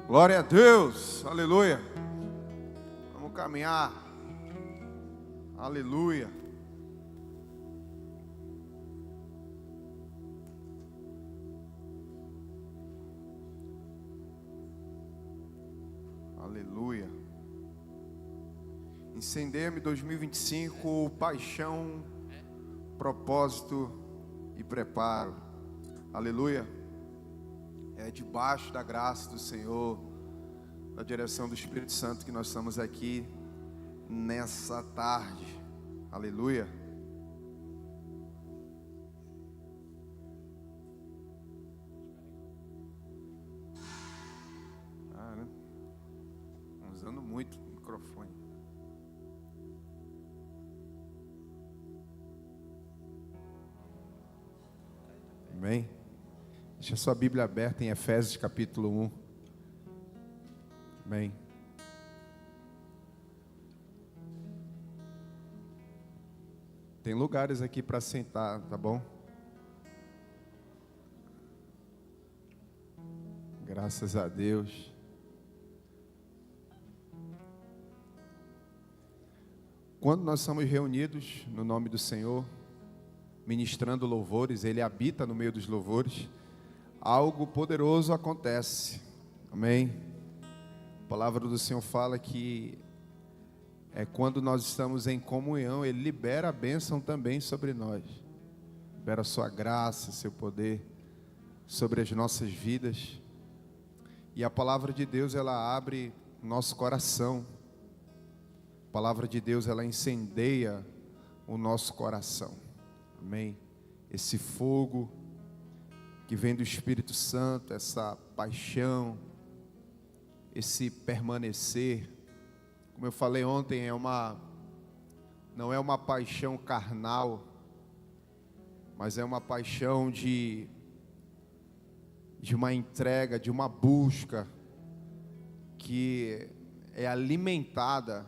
Glória a Deus, aleluia. Vamos caminhar, aleluia. Aleluia. Incendeia-me 2025, paixão, propósito e preparo. Aleluia. É debaixo da graça do Senhor, da direção do Espírito Santo que nós estamos aqui nessa tarde. Aleluia. Né? Usando muito o microfone. Amém. Deixa a sua Bíblia aberta em Efésios capítulo 1. Amém. Tem lugares aqui para sentar, tá bom? Graças a Deus. Quando nós estamos reunidos no nome do Senhor, ministrando louvores, Ele habita no meio dos louvores, algo poderoso acontece. Amém? A palavra do Senhor fala que quando nós estamos em comunhão, Ele libera a bênção também sobre nós. Libera a sua graça, seu poder sobre as nossas vidas. E a palavra de Deus, ela abre nosso coração. A palavra de Deus, ela incendeia o nosso coração. Amém? Esse fogo que vem do Espírito Santo, essa paixão, esse permanecer, como eu falei ontem, não é uma paixão carnal, mas é uma paixão de uma entrega, de uma busca, que é alimentada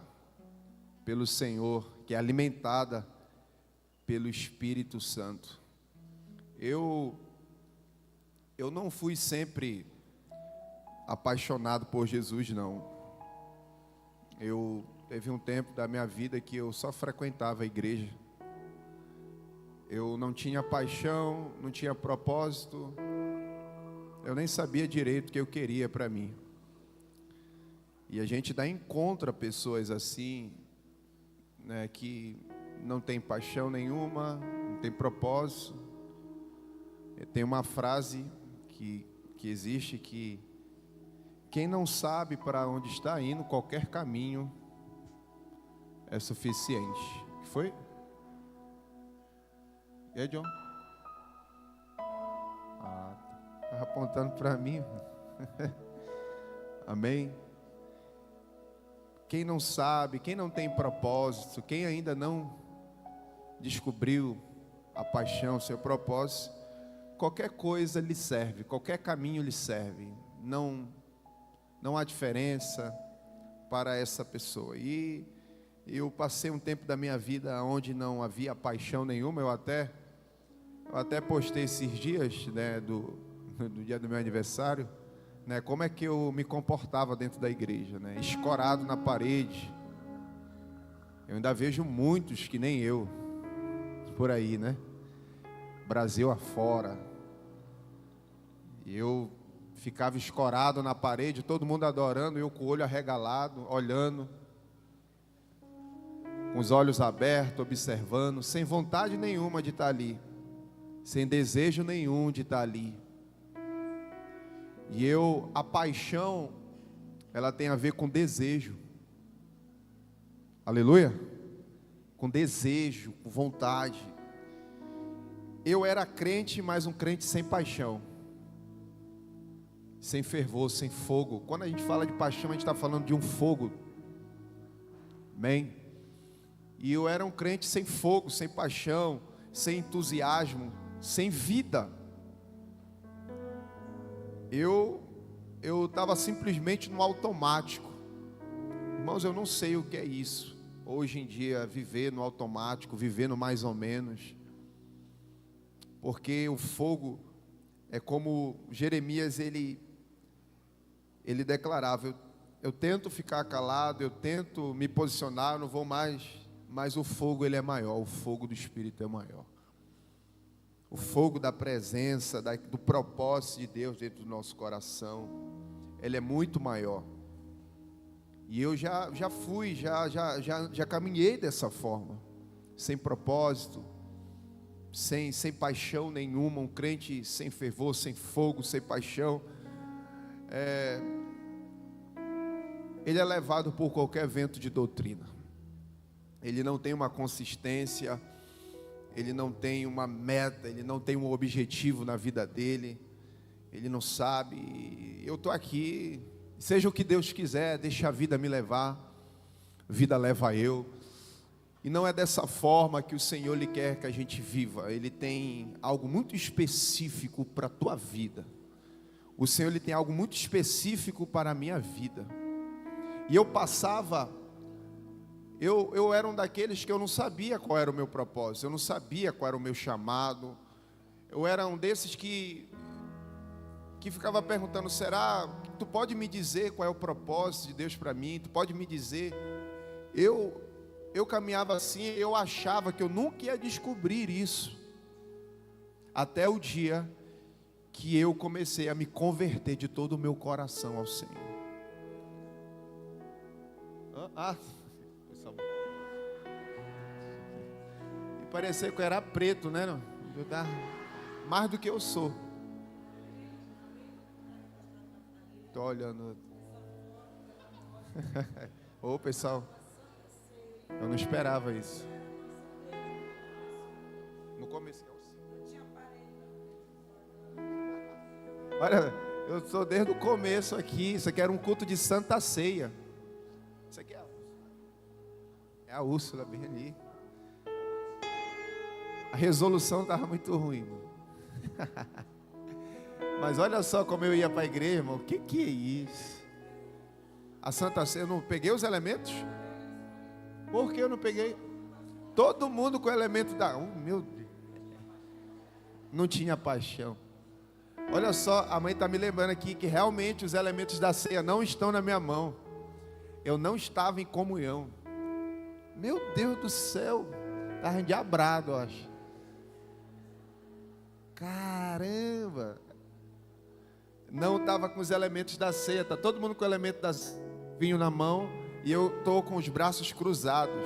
pelo Senhor, que é alimentada pelo Espírito Santo. Eu não fui sempre apaixonado por Jesus, não. Teve um tempo da minha vida que eu só frequentava a igreja. Eu não tinha paixão, não tinha propósito. Eu nem sabia direito o que eu queria para mim. E a gente dá encontra pessoas assim, né, que não tem paixão nenhuma, não tem propósito. Tem uma frase que existe que quem não sabe para onde está indo, qualquer caminho é suficiente. O que foi? E aí, John? Estava apontando para mim. Amém? Quem não sabe, quem não tem propósito, quem ainda não descobriu a paixão, seu propósito, qualquer coisa lhe serve, qualquer caminho lhe serve. Não há diferença para essa pessoa. E eu passei um tempo da minha vida onde não havia paixão nenhuma. Eu até postei esses dias, né, do dia do meu aniversário, né, como é que eu me comportava dentro da igreja, né, escorado na parede. Eu ainda vejo muitos que nem eu por aí, né, Brasil afora. E eu ficava escorado na parede, todo mundo adorando, eu com o olho arregalado, olhando, com os olhos abertos, observando, sem vontade nenhuma de estar ali, sem desejo nenhum de estar ali. E a paixão, ela tem a ver com desejo. Aleluia? Com desejo, com vontade. Eu era crente, mas um crente sem paixão, sem fervor, sem fogo. Quando a gente fala de paixão, a gente está falando de um fogo. Amém? E eu era um crente sem fogo, sem paixão, sem entusiasmo, sem vida. Eu estava simplesmente no automático. Irmãos, eu não sei o que é isso. Hoje em dia, viver no automático, viver no mais ou menos. Porque o fogo é como Jeremias, ele ele declarava: eu tento ficar calado, eu tento me posicionar, eu não vou mais, mas o fogo ele é maior, o fogo do Espírito é maior. O fogo da presença, do propósito de Deus dentro do nosso coração, ele é muito maior. E eu já caminhei dessa forma, sem propósito, sem paixão nenhuma, um crente sem fervor, sem fogo, sem paixão. Ele é levado por qualquer vento de doutrina. Ele não tem uma consistência, ele não tem uma meta, ele não tem um objetivo na vida dele. Ele não sabe, eu estou aqui, seja o que Deus quiser, deixa a vida me levar, a vida leva eu. E não é dessa forma que o Senhor lhe quer que a gente viva. Ele tem algo muito específico para a tua vida. O Senhor ele tem algo muito específico para a minha vida. E eu passava, eu era um daqueles que eu não sabia qual era o meu propósito, eu não sabia qual era o meu chamado. Eu era um desses que ficava perguntando: será, tu pode me dizer qual é o propósito de Deus para mim? Tu pode me dizer? Eu caminhava assim, eu achava que eu nunca ia descobrir isso, até o dia que eu comecei a me converter de todo o meu coração ao Senhor. E parecia que eu era preto, né? Mais do que eu sou. Tô olhando. Ô pessoal, eu não esperava isso. No começo. Olha, eu sou desde o começo aqui. Isso aqui era um culto de Santa Ceia. Isso aqui é a Úrsula bem ali. A resolução estava muito ruim, irmão. Mas olha só como eu ia para a igreja, irmão. O que é isso? A Santa Ceia, eu não peguei os elementos? Por que eu não peguei? Todo mundo com o elemento da... meu Deus. Não tinha paixão. Olha só, a mãe está me lembrando aqui que realmente os elementos da ceia não estão na minha mão. Eu não estava em comunhão. Meu Deus do céu. Estava endiabrado, eu acho. Caramba. Não estava com os elementos da ceia. Está todo mundo com o elemento da vinho na mão. E eu estou com os braços cruzados.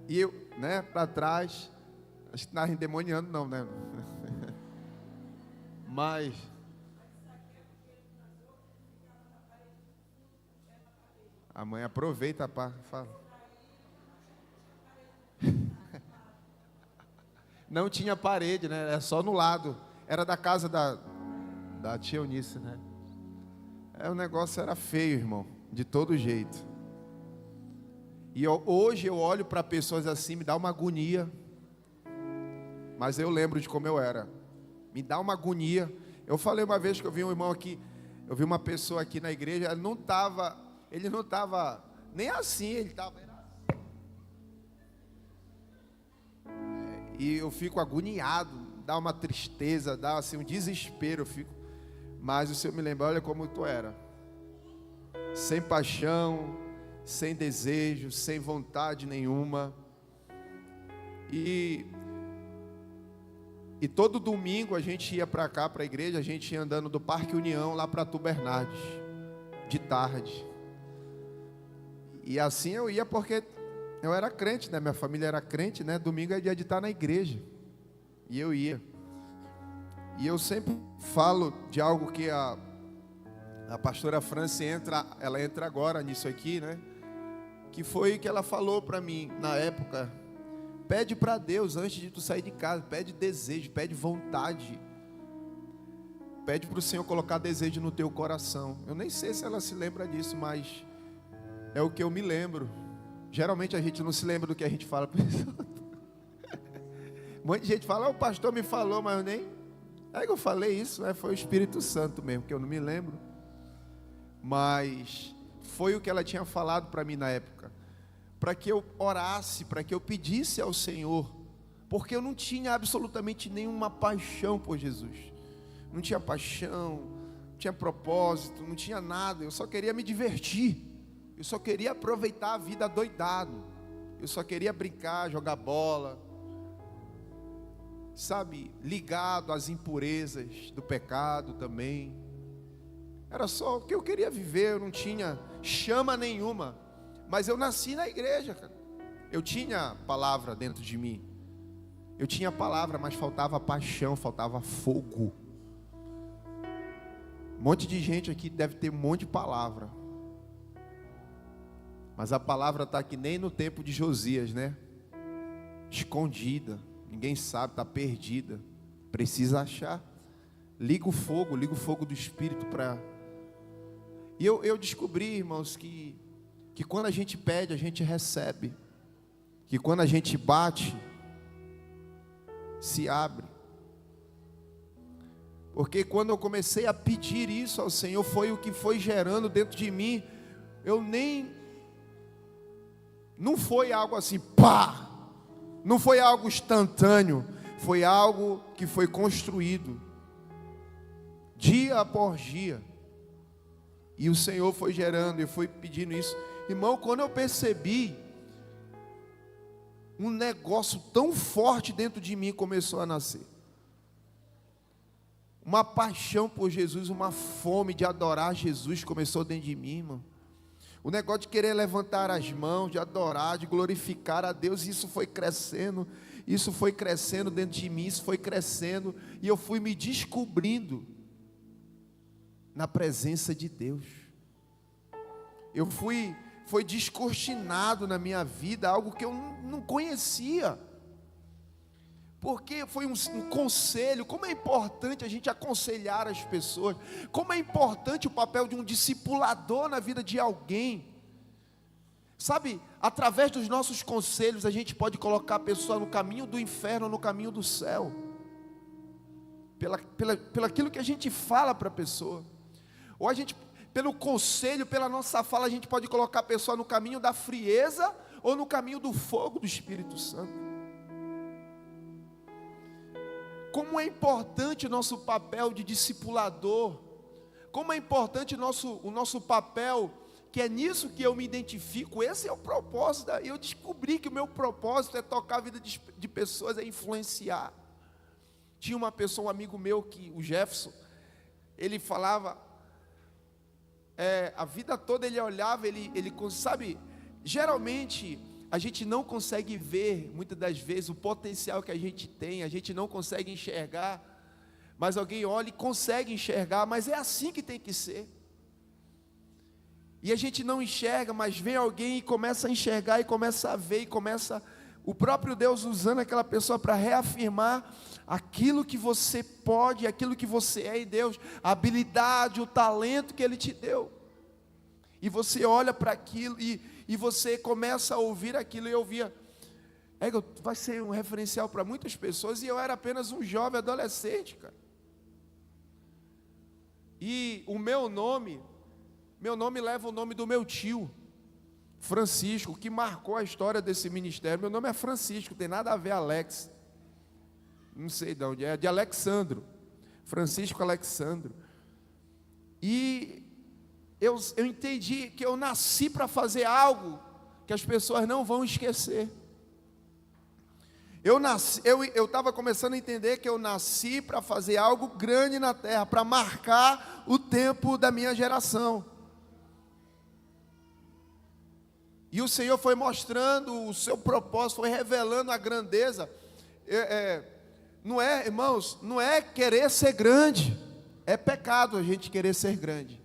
E eu, né, para trás. Acho que não estava endemoniando não, né? Mas... a mãe aproveita para falar. Não tinha parede, né? Era só no lado. Era da casa da tia Eunice, né? O negócio era feio, irmão. De todo jeito. E hoje eu olho para pessoas assim, me dá uma agonia. Mas eu lembro de como eu era. Me dá uma agonia. Eu falei uma vez que eu vi um irmão aqui, eu vi uma pessoa aqui na igreja, ele não estava nem assim, ele estava... E eu fico agoniado, dá uma tristeza, dá assim um desespero, eu fico... Mas o Senhor me lembra, olha como tu era. Sem paixão, sem desejo, sem vontade nenhuma. E todo domingo a gente ia para cá, para a igreja, a gente ia andando do Parque União lá para Tubernardes, de tarde. E assim eu ia porque eu era crente, né? Minha família era crente, né? Domingo é dia de estar na igreja. E eu ia. E eu sempre falo de algo que a pastora Franci ela entra agora nisso aqui, né? Que foi o que ela falou para mim na época. Pede para Deus antes de tu sair de casa, pede desejo, pede vontade. Pede para o Senhor colocar desejo no teu coração. Eu nem sei se ela se lembra disso, mas é o que eu me lembro. Geralmente a gente não se lembra do que a gente fala para os outros. Muita gente fala, o pastor me falou, mas eu nem... É que eu falei isso, né? Foi o Espírito Santo mesmo, que eu não me lembro. Mas foi o que ela tinha falado para mim na época. Para que eu orasse, para que eu pedisse ao Senhor. Porque eu não tinha absolutamente nenhuma paixão por Jesus. Não tinha paixão, não tinha propósito, não tinha nada, eu só queria me divertir, eu só queria aproveitar a vida adoidado, eu só queria brincar, jogar bola, sabe, ligado às impurezas do pecado também. Era só o que eu queria viver, eu não tinha chama nenhuma, mas eu nasci na igreja, cara. Eu tinha palavra dentro de mim, eu tinha palavra, mas faltava paixão, faltava fogo. Um monte de gente aqui deve ter um monte de palavra, mas a palavra está que nem no tempo de Josias, né? Escondida, ninguém sabe, está perdida, precisa achar. Liga o fogo do Espírito para... E eu descobri, irmãos, que quando a gente pede, a gente recebe, que quando a gente bate, se abre. Porque quando eu comecei a pedir isso ao Senhor, foi o que foi gerando dentro de mim. Não foi algo assim, pá! Não foi algo instantâneo, foi algo que foi construído, dia após dia. E o Senhor foi gerando, eu fui pedindo isso. Irmão, quando eu percebi, um negócio tão forte dentro de mim começou a nascer. Uma paixão por Jesus, uma fome de adorar Jesus começou dentro de mim, irmão. O negócio de querer levantar as mãos, de adorar, de glorificar a Deus, isso foi crescendo dentro de mim, isso foi crescendo, e eu fui me descobrindo na presença de Deus. Foi descortinado na minha vida, algo que eu não conhecia, porque foi um conselho. Como é importante a gente aconselhar as pessoas, como é importante o papel de um discipulador na vida de alguém, sabe, através dos nossos conselhos, a gente pode colocar a pessoa no caminho do inferno ou no caminho do céu, pelo aquilo que a gente fala para a pessoa, ou a gente, pelo conselho, pela nossa fala, a gente pode colocar a pessoa no caminho da frieza, ou no caminho do fogo do Espírito Santo. Como é importante o nosso papel de discipulador, como é importante o nosso papel, que é nisso que eu me identifico. Esse é o propósito. Eu descobri que o meu propósito é tocar a vida de pessoas, é influenciar. Tinha uma pessoa, um amigo meu, o Jefferson, ele falava, a vida toda ele olhava, ele sabe, geralmente a gente não consegue ver, muitas das vezes, o potencial que a gente tem, a gente não consegue enxergar, mas alguém olha e consegue enxergar, mas é assim que tem que ser. E a gente não enxerga, mas vem alguém e começa a enxergar, e começa a ver, e começa o próprio Deus usando aquela pessoa para reafirmar aquilo que você pode, aquilo que você é em Deus, a habilidade, o talento que Ele te deu. E você olha para aquilo e você começa a ouvir aquilo. E eu via, vai ser um referencial para muitas pessoas, e eu era apenas um jovem adolescente, cara. E o meu nome leva o nome do meu tio, Francisco, que marcou a história desse ministério. Meu nome é Francisco, tem nada a ver Alex, não sei de onde é de Alexandro, Francisco Alexandro. E eu entendi que eu nasci para fazer algo que as pessoas não vão esquecer. Eu estava começando a entender que eu nasci para fazer algo grande na terra, para marcar o tempo da minha geração. E o Senhor foi mostrando o seu propósito, foi revelando a grandeza. Não é, irmãos, não é querer ser grande, é pecado a gente querer ser grande.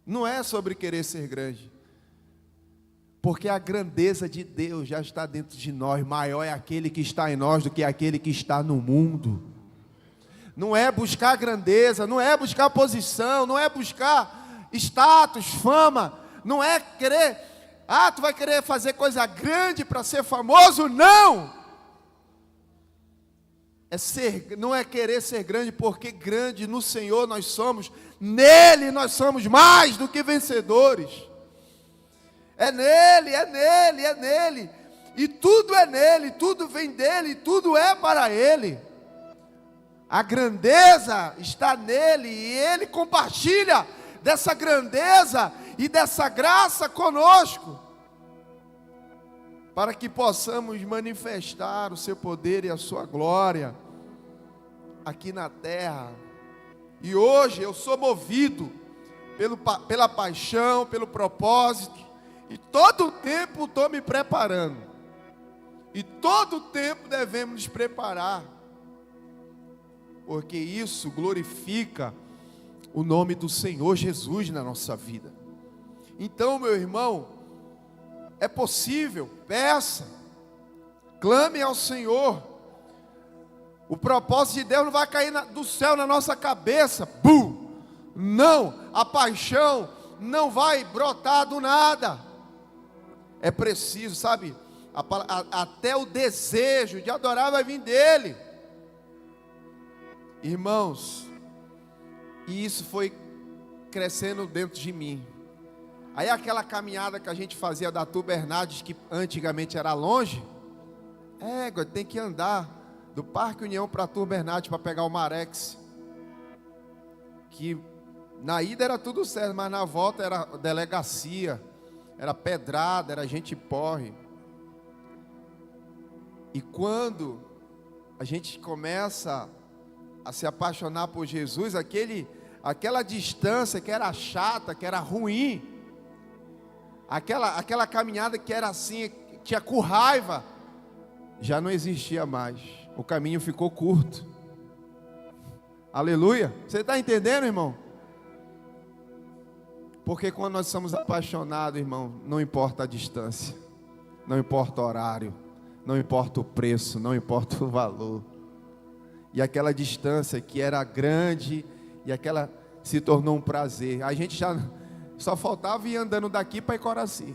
Não é sobre querer ser grande, porque a grandeza de Deus já está dentro de nós. Maior é aquele que está em nós do que aquele que está no mundo. Não é buscar grandeza, não é buscar posição, não é buscar status, fama, não é querer, tu vai querer fazer coisa grande para ser famoso, não! Não é querer ser grande, porque grande no Senhor nós somos, nele nós somos mais do que vencedores. É nele, é nele, é nele, e tudo é nele, tudo vem dele, tudo é para ele. A grandeza está nele e ele compartilha dessa grandeza e dessa graça conosco, para que possamos manifestar o seu poder e a sua glória aqui na terra. E hoje eu sou movido pela paixão, pelo propósito, e todo o tempo estou me preparando, e todo o tempo devemos nos preparar, porque isso glorifica o nome do Senhor Jesus na nossa vida. Então, meu irmão, é possível, peça, clame ao Senhor. O propósito de Deus não vai cair do céu na nossa cabeça, bum! Não, a paixão não vai brotar do nada. É preciso, sabe, até o desejo de adorar vai vir dele. Irmãos, e isso foi crescendo dentro de mim. Aí aquela caminhada que a gente fazia da Arthur Bernardes, que antigamente era longe, tem que andar do Parque União para Arthur Bernardes para pegar o Marex, que na ida era tudo certo, mas na volta era delegacia, era pedrada, era gente porre. E quando a gente começa a se apaixonar por Jesus, aquela distância que era chata, que era ruim, aquela caminhada que era assim, tinha com raiva, já não existia mais. O caminho ficou curto. Aleluia. Você está entendendo, irmão? Porque quando nós somos apaixonados, irmão, não importa a distância, não importa o horário, não importa o preço, não importa o valor. E aquela distância que era grande, e aquela se tornou um prazer. A gente já só faltava ir andando daqui para Icoraci,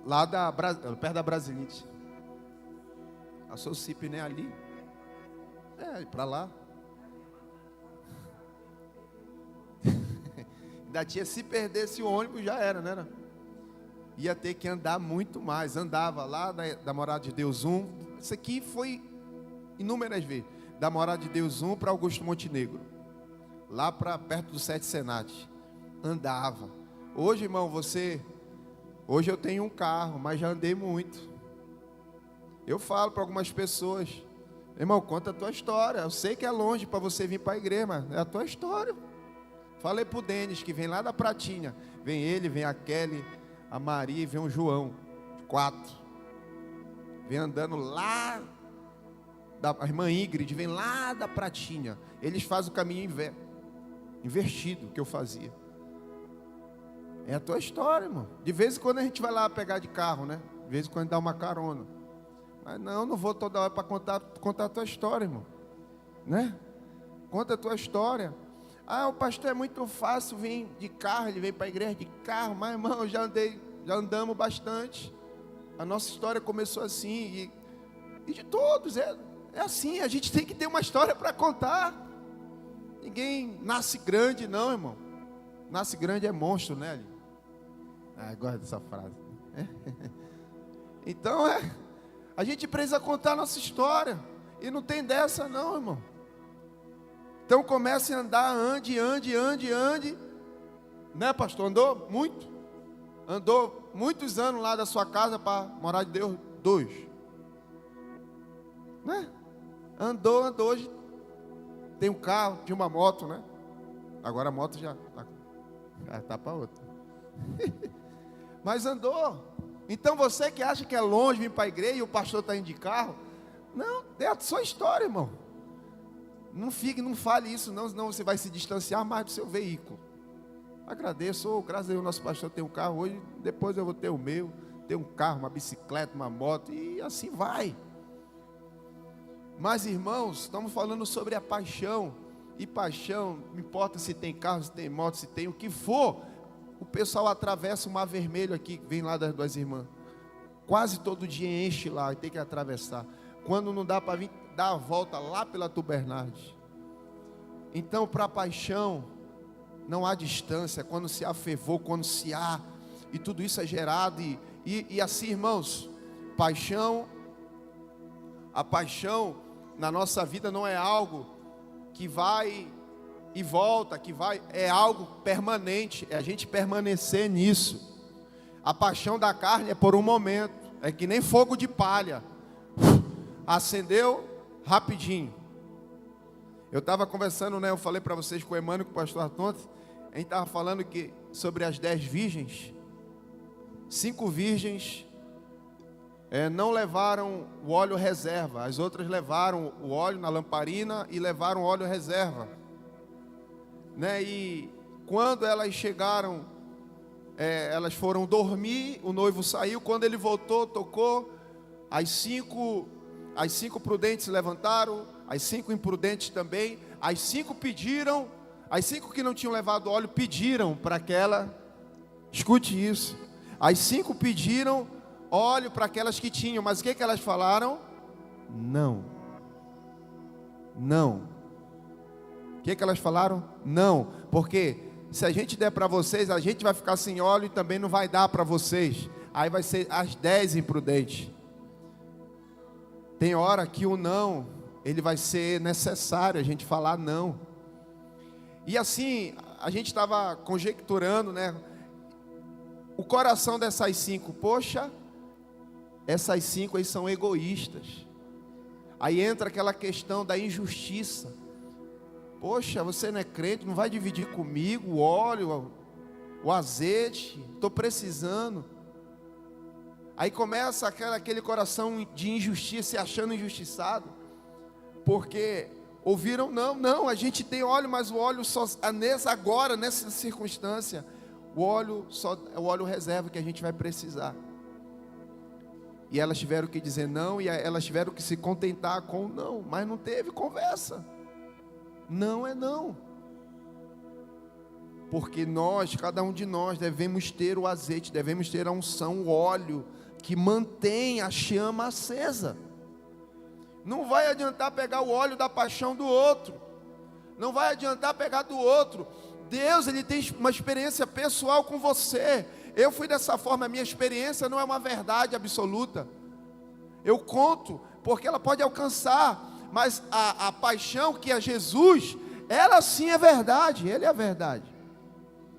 lá perto da Brasilite. A Socipe, né, ali. Para lá. Ainda tinha, se perdesse o ônibus já era, né? Ia ter que andar muito mais. Andava lá da Morada de Deus 1. Isso aqui foi inúmeras vezes. Da Morada de Deus 1 para Augusto Montenegro, lá para perto do Sete Senat. Andava. Hoje, irmão, hoje eu tenho um carro, mas já andei muito. Eu falo para algumas pessoas: irmão, conta a tua história. Eu sei que é longe para você vir para a igreja, mas é a tua história. Falei para o Denis, que vem lá da Pratinha. Vem ele, vem a Kelly, a Maria e vem o João, 4. Vem andando lá, a irmã Ingrid vem lá da Pratinha. Eles fazem o caminho invertido que eu fazia. É a tua história, irmão. De vez em quando a gente vai lá pegar de carro, né? De vez em quando dá uma carona. Mas não vou toda hora para contar a tua história, irmão. Né? Conta a tua história. O pastor é muito fácil vir de carro, ele vem para a igreja de carro. Mas, irmão, já andamos bastante. A nossa história começou assim. E de todos, é assim. A gente tem que ter uma história para contar. Ninguém nasce grande, não, irmão. Nasce grande é monstro, né? Gosto dessa frase. Então, a gente precisa contar a nossa história. E não tem dessa, não, irmão. Então comece a andar, ande. Né, pastor? Andou muito? Andou muitos anos lá da sua casa para Morada de Deus 2. Né? Andou. Hoje tem um carro, tinha uma moto, né? Agora a moto já tá para outra. Mas andou. Então você que acha que é longe vir para a igreja e o pastor está indo de carro, não, é a sua história, irmão. Não fale isso, não, senão você vai se distanciar mais do seu veículo. Agradeço, graças a Deus o nosso pastor tem um carro hoje, depois eu vou ter o meu, ter um carro, uma bicicleta, uma moto, e assim vai. Mas, irmãos, estamos falando sobre a paixão, e paixão, não importa se tem carro, se tem moto, se tem o que for. O pessoal atravessa o Mar Vermelho aqui, vem lá das duas irmãs, quase todo dia enche lá, e tem que atravessar. Quando não dá para vir, dá a volta lá pela Arthur Bernardes. Então, para a paixão, não há distância. Quando se há fervor, quando se há, e tudo isso é gerado, e assim, irmãos, paixão, A paixão na nossa vida não é algo que vai e volta, é algo permanente, é a gente permanecer nisso. A paixão da carne é por um momento, é que nem fogo de palha, acendeu rapidinho. Eu estava conversando, eu falei para vocês com o Emmanuel, com o pastor Artonte, a gente estava falando sobre as 10 virgens. 5 virgens não levaram o óleo reserva, as outras levaram o óleo na lamparina e levaram o óleo reserva, E quando elas chegaram, elas foram dormir, o noivo saiu, quando ele voltou, tocou, as cinco prudentes levantaram, as 5 imprudentes também, as 5 pediram, as 5 que não tinham levado óleo pediram para aquela, escute isso, as 5 pediram óleo para aquelas que tinham, mas o que elas falaram? Não. O que elas falaram? Não, porque se a gente der para vocês, a gente vai ficar sem óleo e também não vai dar para vocês. Aí vai ser as 10 imprudentes. Tem hora que o não, ele vai ser necessário, a gente falar não. E assim, a gente estava conjecturando, o coração dessas 5, poxa, essas 5 aí são egoístas. Aí entra aquela questão da injustiça. Poxa, você não é crente, não vai dividir comigo o óleo, o azeite, estou precisando. Aí começa aquele coração de injustiça, se achando injustiçado, porque ouviram, não, a gente tem óleo, mas o óleo só, agora, nessa circunstância, o óleo é o óleo reserva que a gente vai precisar. E elas tiveram que dizer não, e elas tiveram que se contentar com não, mas não teve conversa. Não é não. Porque cada um de nós, devemos ter o azeite, devemos ter a unção, o óleo, que mantém a chama acesa. Não vai adiantar pegar o óleo da paixão do outro. Não vai adiantar pegar do outro. Deus, Ele tem uma experiência pessoal com você. Eu fui dessa forma, a minha experiência não é uma verdade absoluta. Eu conto, porque ela pode alcançar, mas a paixão que é Jesus, ela sim é verdade, Ele é a verdade.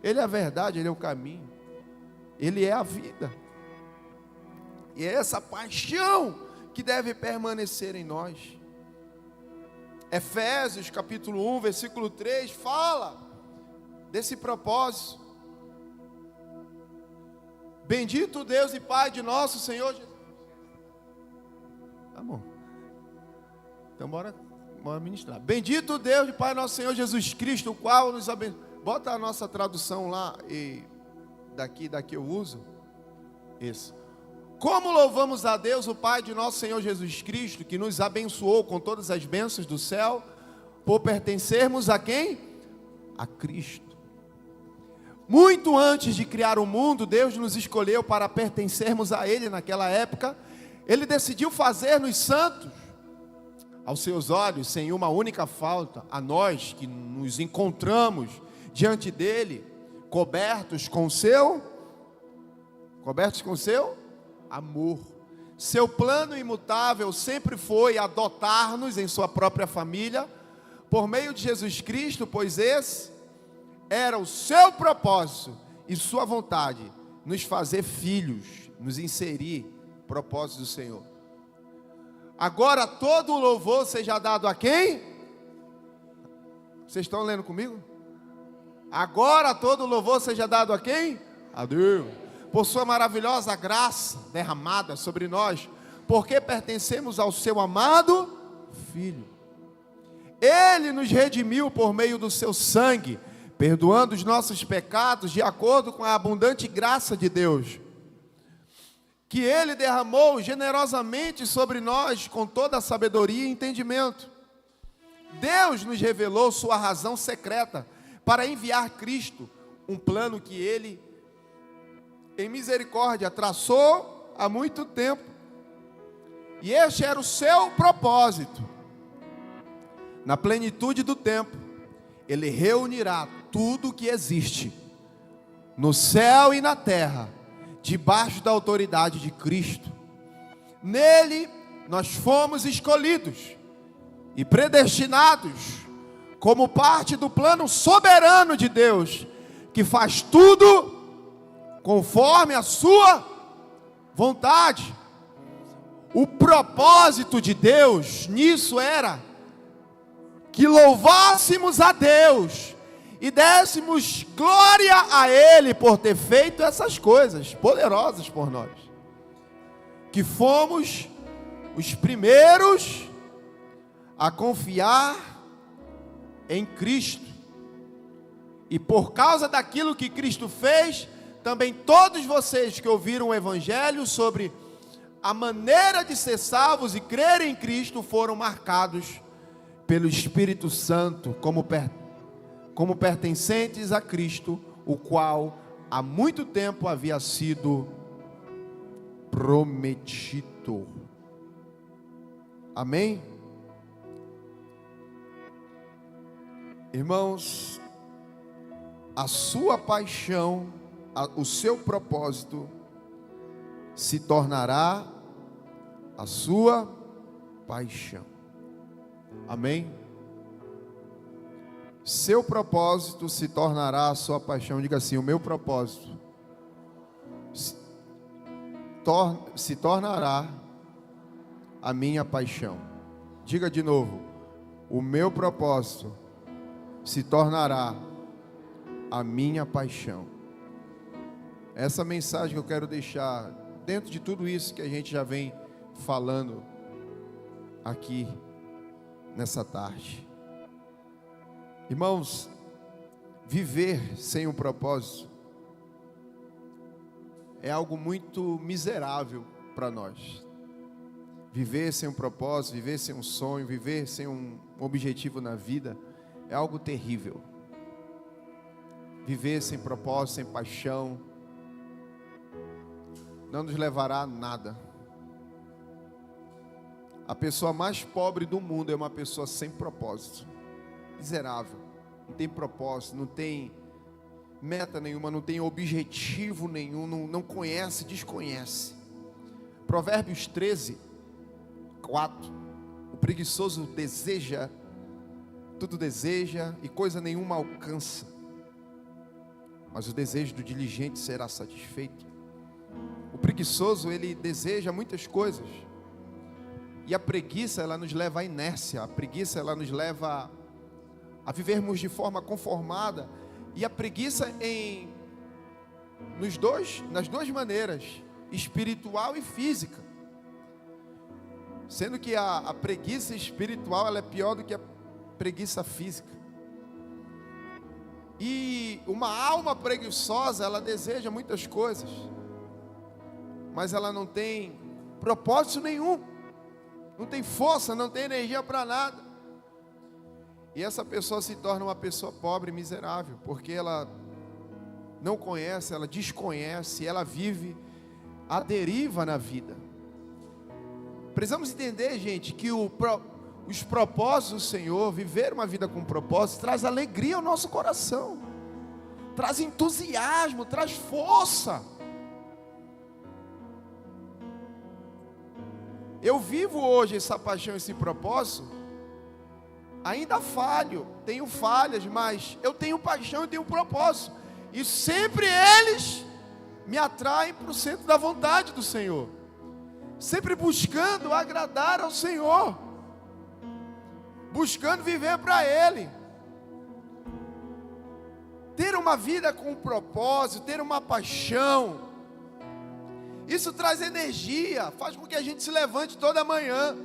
Ele é a verdade, Ele é o caminho. Ele é a vida. E é essa paixão que deve permanecer em nós. Efésios capítulo 1, versículo 3, fala desse propósito. Bendito Deus e Pai de nosso Senhor Jesus. Tá bom. Então bora ministrar. Bendito Deus e Pai nosso Senhor Jesus Cristo, o qual nos abençoa. Bota a nossa tradução lá e daqui eu uso. Isso. Como louvamos a Deus, o Pai de nosso Senhor Jesus Cristo, que nos abençoou com todas as bênçãos do céu, por pertencermos a quem? A Cristo. Muito antes de criar o mundo, Deus nos escolheu para pertencermos a Ele naquela época. Ele decidiu fazer-nos santos, aos seus olhos, sem uma única falta, a nós que nos encontramos diante dEle, cobertos com seu amor. Seu plano imutável sempre foi adotar-nos em sua própria família, por meio de Jesus Cristo, pois esse era o seu propósito e sua vontade, nos fazer filhos, nos inserir, propósito do Senhor. Agora todo o louvor seja dado a quem? Vocês estão lendo comigo? Agora todo o louvor seja dado a quem? A Deus. Por sua maravilhosa graça derramada sobre nós, porque pertencemos ao seu amado Filho. Ele nos redimiu por meio do seu sangue, perdoando os nossos pecados de acordo com a abundante graça de Deus, que Ele derramou generosamente sobre nós com toda a sabedoria e entendimento. Deus nos revelou sua razão secreta para enviar Cristo, um plano que Ele, em misericórdia, traçou há muito tempo. E este era o seu propósito. Na plenitude do tempo, Ele reunirá tudo o que existe, no céu e na terra, debaixo da autoridade de Cristo. Nele nós fomos escolhidos e predestinados como parte do plano soberano de Deus, que faz tudo conforme a sua vontade. O propósito de Deus nisso era que louvássemos a Deus e dessemos glória a Ele por ter feito essas coisas poderosas por nós. Que fomos os primeiros a confiar em Cristo. E por causa daquilo que Cristo fez, também todos vocês que ouviram o Evangelho sobre a maneira de ser salvos e crer em Cristo foram marcados pelo Espírito Santo como pertencentes a Cristo, o qual há muito tempo havia sido prometido. Amém? Irmãos, a sua paixão, o seu propósito se tornará a sua paixão. Amém? Seu propósito se tornará a sua paixão. Diga assim: o meu propósito se tornará a minha paixão. Diga de novo: o meu propósito se tornará a minha paixão. Essa mensagem que eu quero deixar dentro de tudo isso que a gente já vem falando aqui nessa tarde. Irmãos, viver sem um propósito é algo muito miserável para nós. Viver sem um propósito, viver sem um sonho, viver sem um objetivo na vida é algo terrível. Viver sem propósito, sem paixão, não nos levará a nada. A pessoa mais pobre do mundo é uma pessoa sem propósito, miserável, não tem propósito, não tem meta nenhuma, não tem objetivo nenhum, não conhece, desconhece. Provérbios 13, 4: o preguiçoso deseja, tudo deseja e coisa nenhuma alcança, mas o desejo do diligente será satisfeito. O preguiçoso, ele deseja muitas coisas, e a preguiça, ela nos leva à inércia. A preguiça, ela nos leva a vivermos de forma conformada. E a preguiça nas duas maneiras, espiritual e física. Sendo que a preguiça espiritual, ela é pior do que a preguiça física. E uma alma preguiçosa, ela deseja muitas coisas, mas ela não tem propósito nenhum, não tem força, não tem energia para nada. E essa pessoa se torna uma pessoa pobre e miserável, porque ela não conhece, ela desconhece, ela vive à deriva na vida. Precisamos entender, gente, que os propósitos do Senhor, viver uma vida com propósito, traz alegria ao nosso coração, traz entusiasmo, traz força. Eu vivo hoje essa paixão, esse propósito, ainda falho, tenho falhas, mas eu tenho paixão, eu tenho propósito, e sempre eles me atraem para o centro da vontade do Senhor, sempre buscando agradar ao Senhor, buscando viver para Ele. Ter uma vida com um propósito, ter uma paixão, isso traz energia, faz com que a gente se levante toda manhã.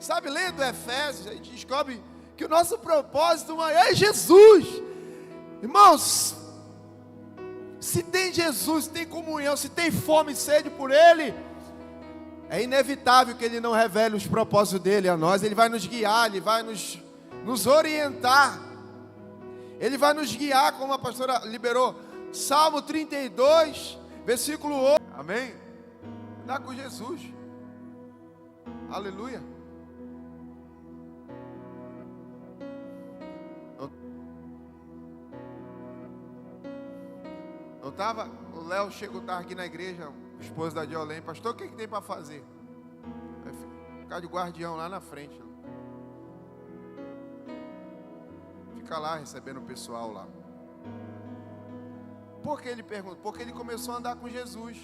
Sabe, lendo Efésios, a gente descobre que o nosso propósito maior é Jesus. Irmãos, se tem Jesus, se tem comunhão, se tem fome e sede por Ele, é inevitável que Ele não revele os propósitos dEle a nós. Ele vai nos guiar, Ele vai nos orientar, Ele vai nos guiar, como a pastora liberou, Salmo 32, versículo 8, amém? Andar com Jesus, aleluia. O Léo chegou tarde aqui na igreja, o esposo da Diolene: pastor, o que tem para fazer? Ficar de guardião lá na frente. Fica lá recebendo o pessoal lá. Por que ele pergunta? Porque ele começou a andar com Jesus.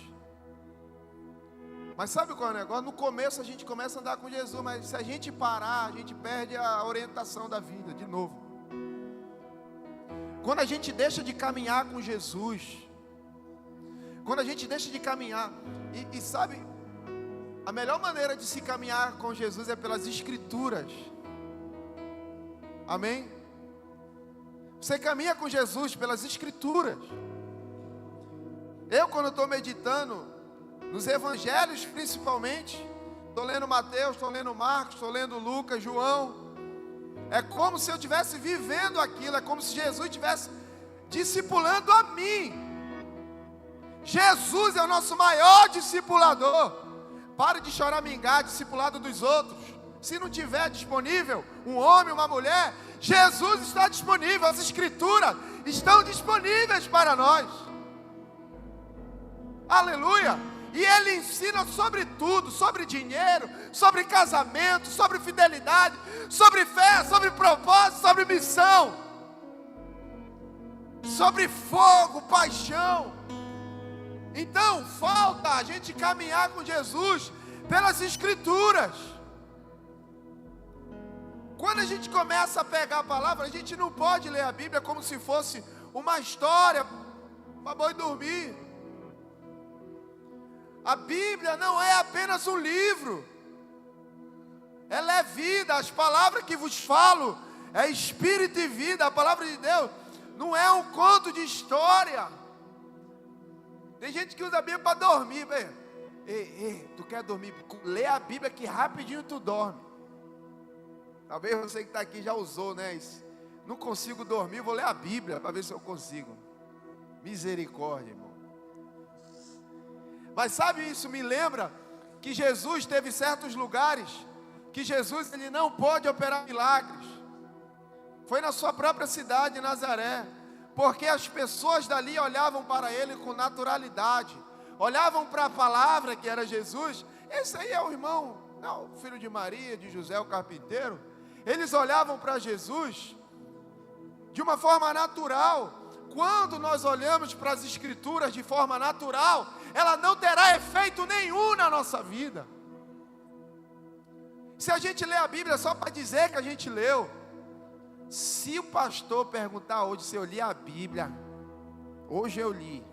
Mas sabe qual é o negócio? No começo a gente começa a andar com Jesus, mas se a gente parar, a gente perde a orientação da vida, de novo. Quando a gente deixa de caminhar com Jesus, quando a gente deixa de caminhar, e sabe, a melhor maneira de se caminhar com Jesus é pelas Escrituras. Amém? Você caminha com Jesus pelas Escrituras. Eu, quando estou meditando nos Evangelhos, principalmente, estou lendo Mateus, estou lendo Marcos, estou lendo Lucas, João, é como se eu estivesse vivendo aquilo, é como se Jesus estivesse discipulando a mim. Jesus é o nosso maior discipulador. Pare de choramingar, discipulado dos outros. Se não tiver disponível um homem, uma mulher, Jesus está disponível, as Escrituras estão disponíveis para nós. Aleluia! E Ele ensina sobre tudo, sobre dinheiro, sobre casamento, sobre fidelidade, sobre fé, sobre propósito, sobre missão, sobre fogo, paixão. Então, falta a gente caminhar com Jesus pelas Escrituras. Quando a gente começa a pegar a palavra, a gente não pode ler a Bíblia como se fosse uma história para boi dormir. A Bíblia não é apenas um livro, ela é vida. As palavras que vos falo é espírito e vida. A palavra de Deus não é um conto de história. Tem gente que usa a Bíblia para dormir. Ei, tu quer dormir? Lê a Bíblia que rapidinho tu dorme. Talvez você que está aqui já usou, né? Não consigo dormir, vou ler a Bíblia para ver se eu consigo. Misericórdia, irmão. Mas sabe, isso me lembra que Jesus teve certos lugares que Jesus ele não pôde operar milagres. Foi na sua própria cidade, Nazaré, porque as pessoas dali olhavam para ele com naturalidade, olhavam para a palavra que era Jesus. Esse aí é o irmão, não, o filho de Maria, de José o carpinteiro. Eles olhavam para Jesus de uma forma natural. Quando nós olhamos para as Escrituras de forma natural, ela não terá efeito nenhum na nossa vida. Se a gente lê a Bíblia só para dizer que a gente leu, se o pastor perguntar hoje se eu li a Bíblia, hoje eu li.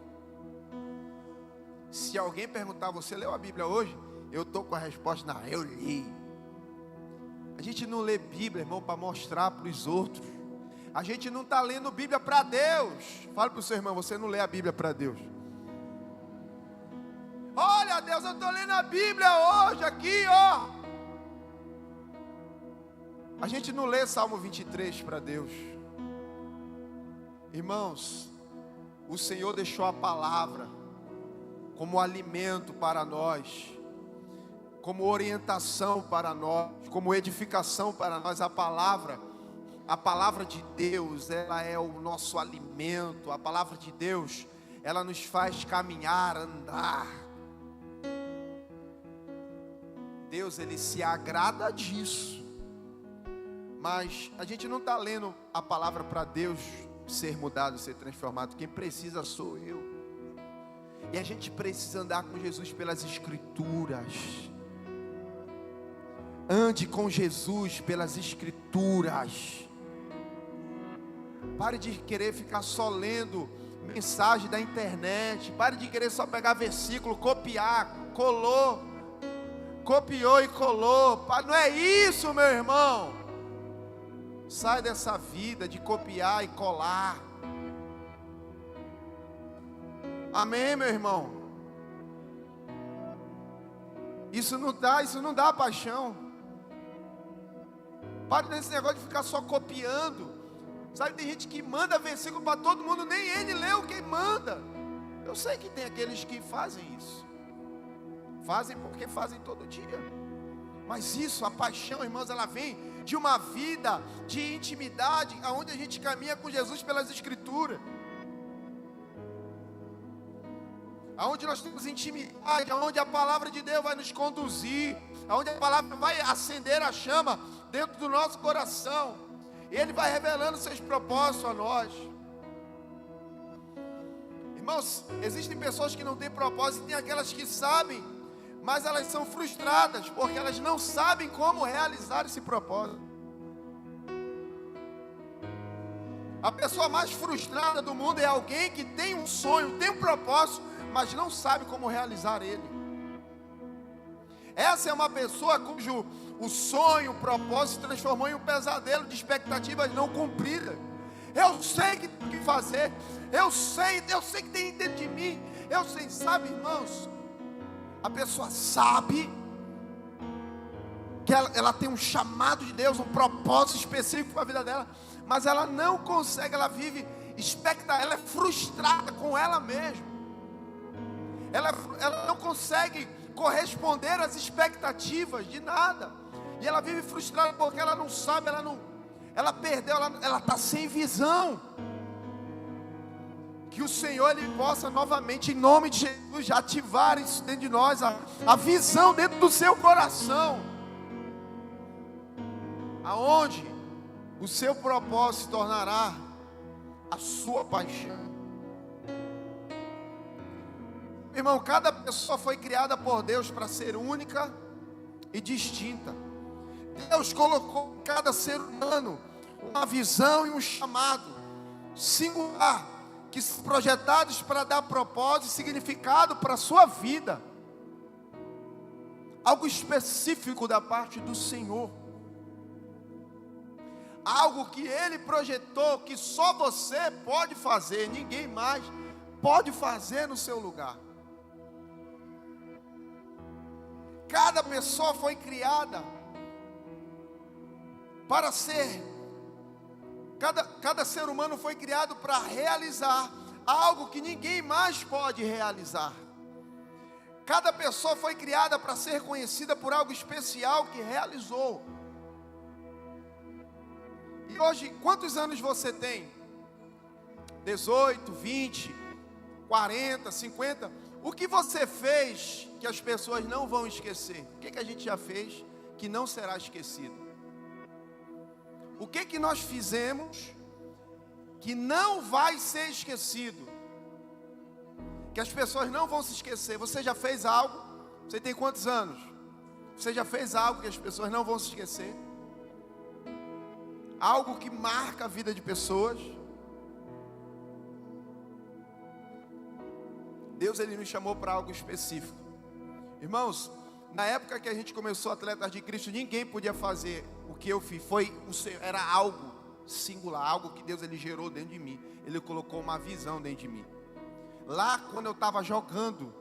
Se alguém perguntar, você leu a Bíblia hoje? Eu estou com a resposta, não, eu li. A gente não lê Bíblia, irmão, para mostrar para os outros. A gente não está lendo Bíblia para Deus. Fala para o seu irmão, você não lê a Bíblia para Deus. Olha, Deus, eu estou lendo a Bíblia hoje aqui, ó. A gente não lê Salmo 23 para Deus. Irmãos, o Senhor deixou a palavra como alimento para nós, como orientação para nós, como edificação para nós. A palavra de Deus, ela é o nosso alimento. A palavra de Deus, ela nos faz caminhar, andar. Deus, Ele se agrada disso. Mas a gente não está lendo a palavra para Deus ser mudado, ser transformado. Quem precisa sou eu. E a gente precisa andar com Jesus pelas Escrituras. Ande com Jesus pelas Escrituras. Pare de querer ficar só lendo mensagem da internet. Pare de querer só pegar versículo, copiar, colou. Copiou e colou. Não é isso, meu irmão. Sai dessa vida de copiar e colar. Amém, meu irmão? Isso não dá paixão. Pare desse negócio de ficar só copiando. Sabe, tem gente que manda versículo para todo mundo, nem ele leu quem manda. Eu sei que tem aqueles que fazem isso. Fazem porque fazem todo dia. Mas isso, a paixão, irmãos, ela vem de uma vida de intimidade, onde a gente caminha com Jesus pelas Escrituras. aonde nós temos intimidade, aonde a palavra de Deus vai nos conduzir, aonde a palavra vai acender a chama dentro do nosso coração, e Ele vai revelando seus propósitos a nós. Irmãos, existem pessoas que não têm propósito, e tem aquelas que sabem, mas elas são frustradas, porque elas não sabem como realizar esse propósito. A pessoa mais frustrada do mundo é alguém que tem um sonho, tem um propósito, mas não sabe como realizar ele. Essa é uma pessoa cujo o sonho, o propósito se transformou em um pesadelo de expectativas não cumpridas. Eu sei que tem que fazer, eu sei que tem dentro de mim, eu sei, sabe, irmãos? A pessoa sabe que ela tem um chamado de Deus, um propósito específico para a vida dela, mas ela não consegue, ela vive expectativa, ela é frustrada com ela mesma. Ela não consegue corresponder às expectativas de nada. E ela vive frustrada porque ela não sabe, ela perdeu, ela está sem visão. Que o Senhor Ele possa novamente, em nome de Jesus, ativar isso dentro de nós, a visão dentro do seu coração, aonde o seu propósito se tornará a sua paixão. Irmão, cada pessoa foi criada por Deus para ser única e distinta. Deus colocou em cada ser humano uma visão e um chamado singular, que são projetados para dar propósito e significado para a sua vida. Algo específico da parte do Senhor. Algo que Ele projetou, que só você pode fazer, ninguém mais pode fazer no seu lugar. Cada pessoa foi criada para ser, cada ser humano foi criado para realizar algo que ninguém mais pode realizar. Cada pessoa foi criada para ser conhecida por algo especial que realizou. E hoje, quantos anos você tem? 18, 20, 40, 50? O que você fez que as pessoas não vão esquecer? O que a gente já fez que não será esquecido? O que nós fizemos que não vai ser esquecido? Que as pessoas não vão se esquecer. Você já fez algo? Você tem quantos anos? Você já fez algo que as pessoas não vão se esquecer? Algo que marca a vida de pessoas? Deus Ele nos chamou para algo específico. Irmãos, na época que a gente começou Atletas de Cristo, ninguém podia fazer o que eu fiz. Era algo singular, algo que Deus Ele gerou dentro de mim. Ele colocou uma visão dentro de mim. Lá quando eu estava jogando,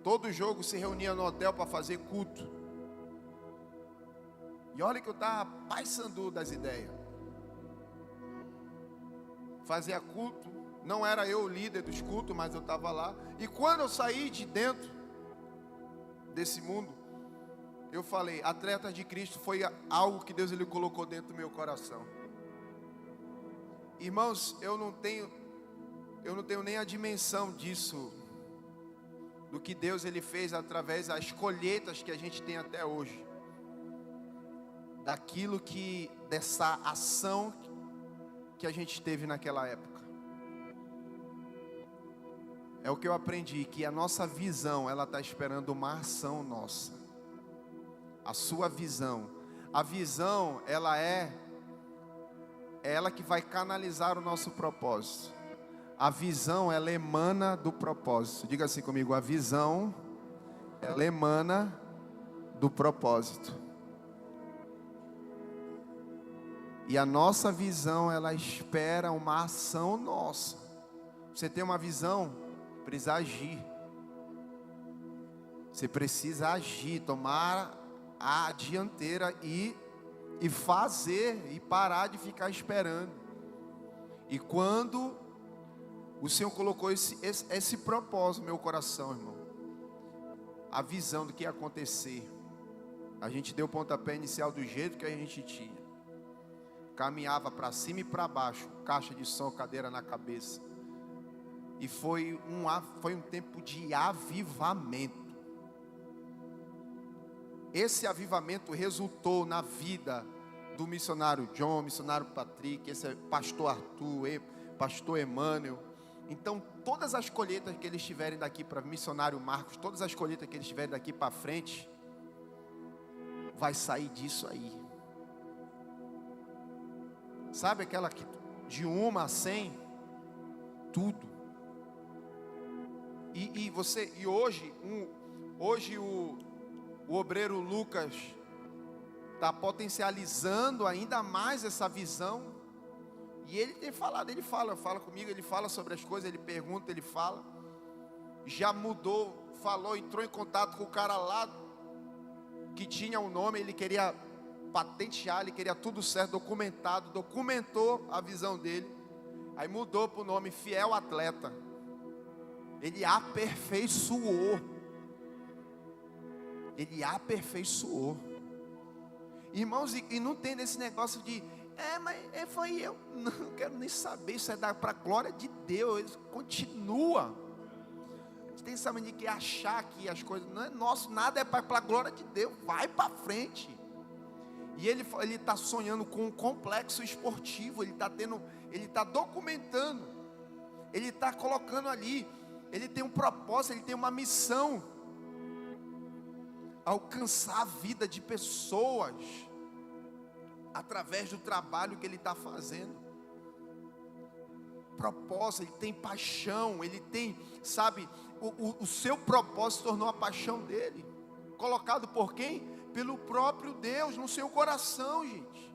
todo jogo se reunia no hotel para fazer culto. E olha que eu estava paissandu das ideias. Fazia culto, não era eu o líder dos cultos, mas eu estava lá. E quando eu saí de dentro desse mundo, eu falei, Atletas de Cristo foi algo que Deus Ele colocou dentro do meu coração. Irmãos, eu não tenho nem a dimensão disso, do que Deus Ele fez através das colheitas que a gente tem até hoje. Dessa ação que a gente teve naquela época. É o que eu aprendi, que a nossa visão, ela está esperando uma ação nossa. A sua visão. A visão, ela é ela que vai canalizar o nosso propósito. A visão, ela emana do propósito. Diga assim comigo, a visão, ela emana do propósito. E a nossa visão, ela espera uma ação nossa. Você tem uma visão, precisa agir. Você precisa agir, tomar a dianteira e fazer, e parar de ficar esperando. E quando o Senhor colocou esse propósito no meu coração, irmão, a visão do que ia acontecer, a gente deu o pontapé inicial do jeito que a gente tinha. Caminhava para cima e para baixo, caixa de som, cadeira na cabeça. E foi um tempo de avivamento. Esse avivamento resultou na vida do missionário John, missionário Patrick, esse pastor Arthur, pastor Emmanuel. Então, todas as colheitas que eles tiverem daqui para missionário Marcos, todas as colheitas que eles tiverem daqui para frente, vai sair disso aí. Sabe aquela que de 1 a 100, tudo. E hoje o obreiro Lucas está potencializando ainda mais essa visão. E ele tem falado, ele fala comigo, ele fala sobre as coisas, ele pergunta, ele fala. Já mudou, entrou em contato com o cara lá que tinha um nome, ele queria patentear, ele queria tudo certo, documentou a visão dele. Aí mudou para o nome Fiel Atleta. Ele aperfeiçoou. Irmãos, e não tem nesse negócio de mas foi eu, não quero nem saber, isso é para a glória de Deus. Continua. A gente tem essa mania de achar que as coisas não é nosso, nada é para a glória de Deus, vai para frente. E ele está sonhando com um complexo esportivo, ele está documentando, ele está colocando ali, ele tem um propósito, ele tem uma missão, alcançar a vida de pessoas, através do trabalho que ele está fazendo. Propósito, ele tem paixão, ele tem, sabe, o seu propósito se tornou a paixão dele, colocado por quem? Pelo próprio Deus, no seu coração, gente,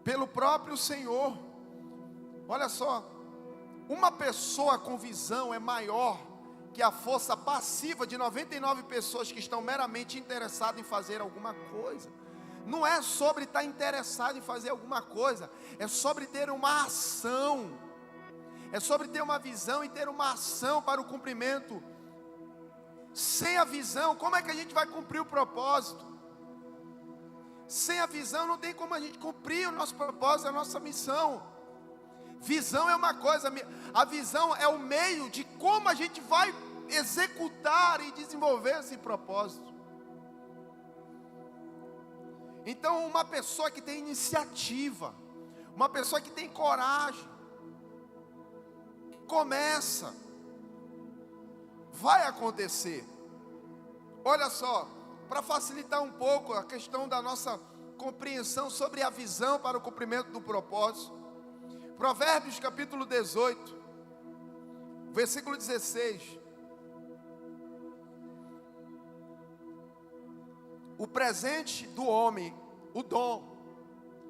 pelo próprio Senhor. Olha só, uma pessoa com visão é maior que a força passiva de 99 pessoas que estão meramente interessadas em fazer alguma coisa. Não é sobre estar interessado em fazer alguma coisa, é sobre ter uma ação, é sobre ter uma visão e ter uma ação para o cumprimento. Sem a visão, como é que a gente vai cumprir o propósito? Sem a visão não tem como a gente cumprir o nosso propósito, a nossa missão. Visão é uma coisa, a visão é o meio de como a gente vai executar e desenvolver esse propósito. Então, uma pessoa que tem iniciativa, uma pessoa que tem coragem, começa, vai acontecer. Olha só, para facilitar um pouco a questão da nossa compreensão sobre a visão para o cumprimento do propósito, Provérbios capítulo 18, versículo 16. O presente do homem, o dom.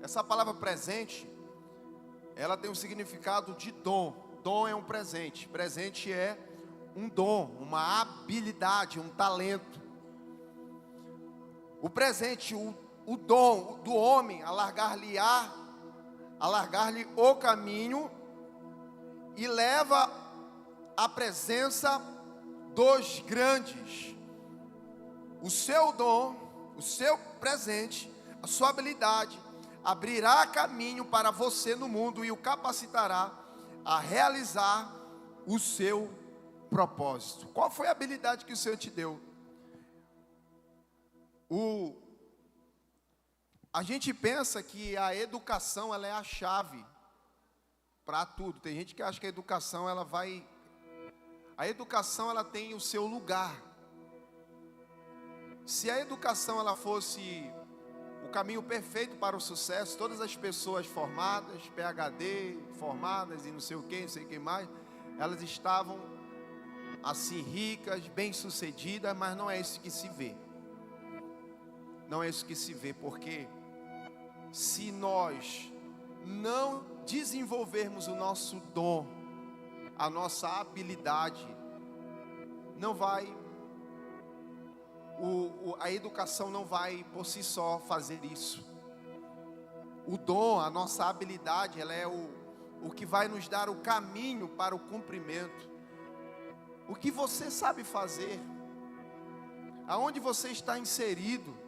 Essa palavra presente, ela tem um significado de dom. Dom é um presente. Presente é um dom, uma habilidade, um talento. O presente, o dom do homem, alargar-lhe o caminho e leva à presença dos grandes. O seu dom, o seu presente, a sua habilidade, abrirá caminho para você no mundo e o capacitará a realizar o seu propósito. Qual foi a habilidade que o Senhor te deu? A gente pensa que a educação ela é a chave para tudo. Tem gente que acha que a educação ela tem o seu lugar. Se a educação ela fosse o caminho perfeito para o sucesso, todas as pessoas formadas, PhD, formadas e não sei o que, não sei o que mais, elas estavam assim ricas, bem-sucedidas, mas não é isso que se vê. Não é isso que se vê, porque se nós não desenvolvermos o nosso dom, a nossa habilidade, não vai, a educação não vai por si só fazer isso. O dom, a nossa habilidade, ela é o que vai nos dar o caminho para o cumprimento. O que você sabe fazer, aonde você está inserido,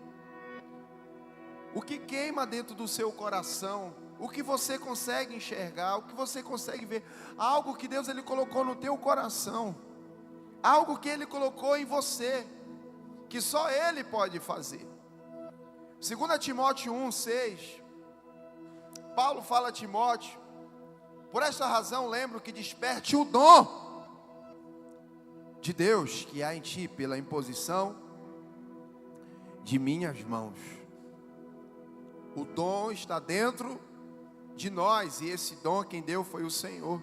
o que queima dentro do seu coração, o que você consegue enxergar, o que você consegue ver, algo que Deus ele colocou no teu coração, algo que Ele colocou em você, que só Ele pode fazer. 2 Timóteo 1,6, Paulo fala a Timóteo: por esta razão lembro que desperte o dom de Deus que há em ti pela imposição de minhas mãos. O dom está dentro de nós, e esse dom quem deu foi o Senhor.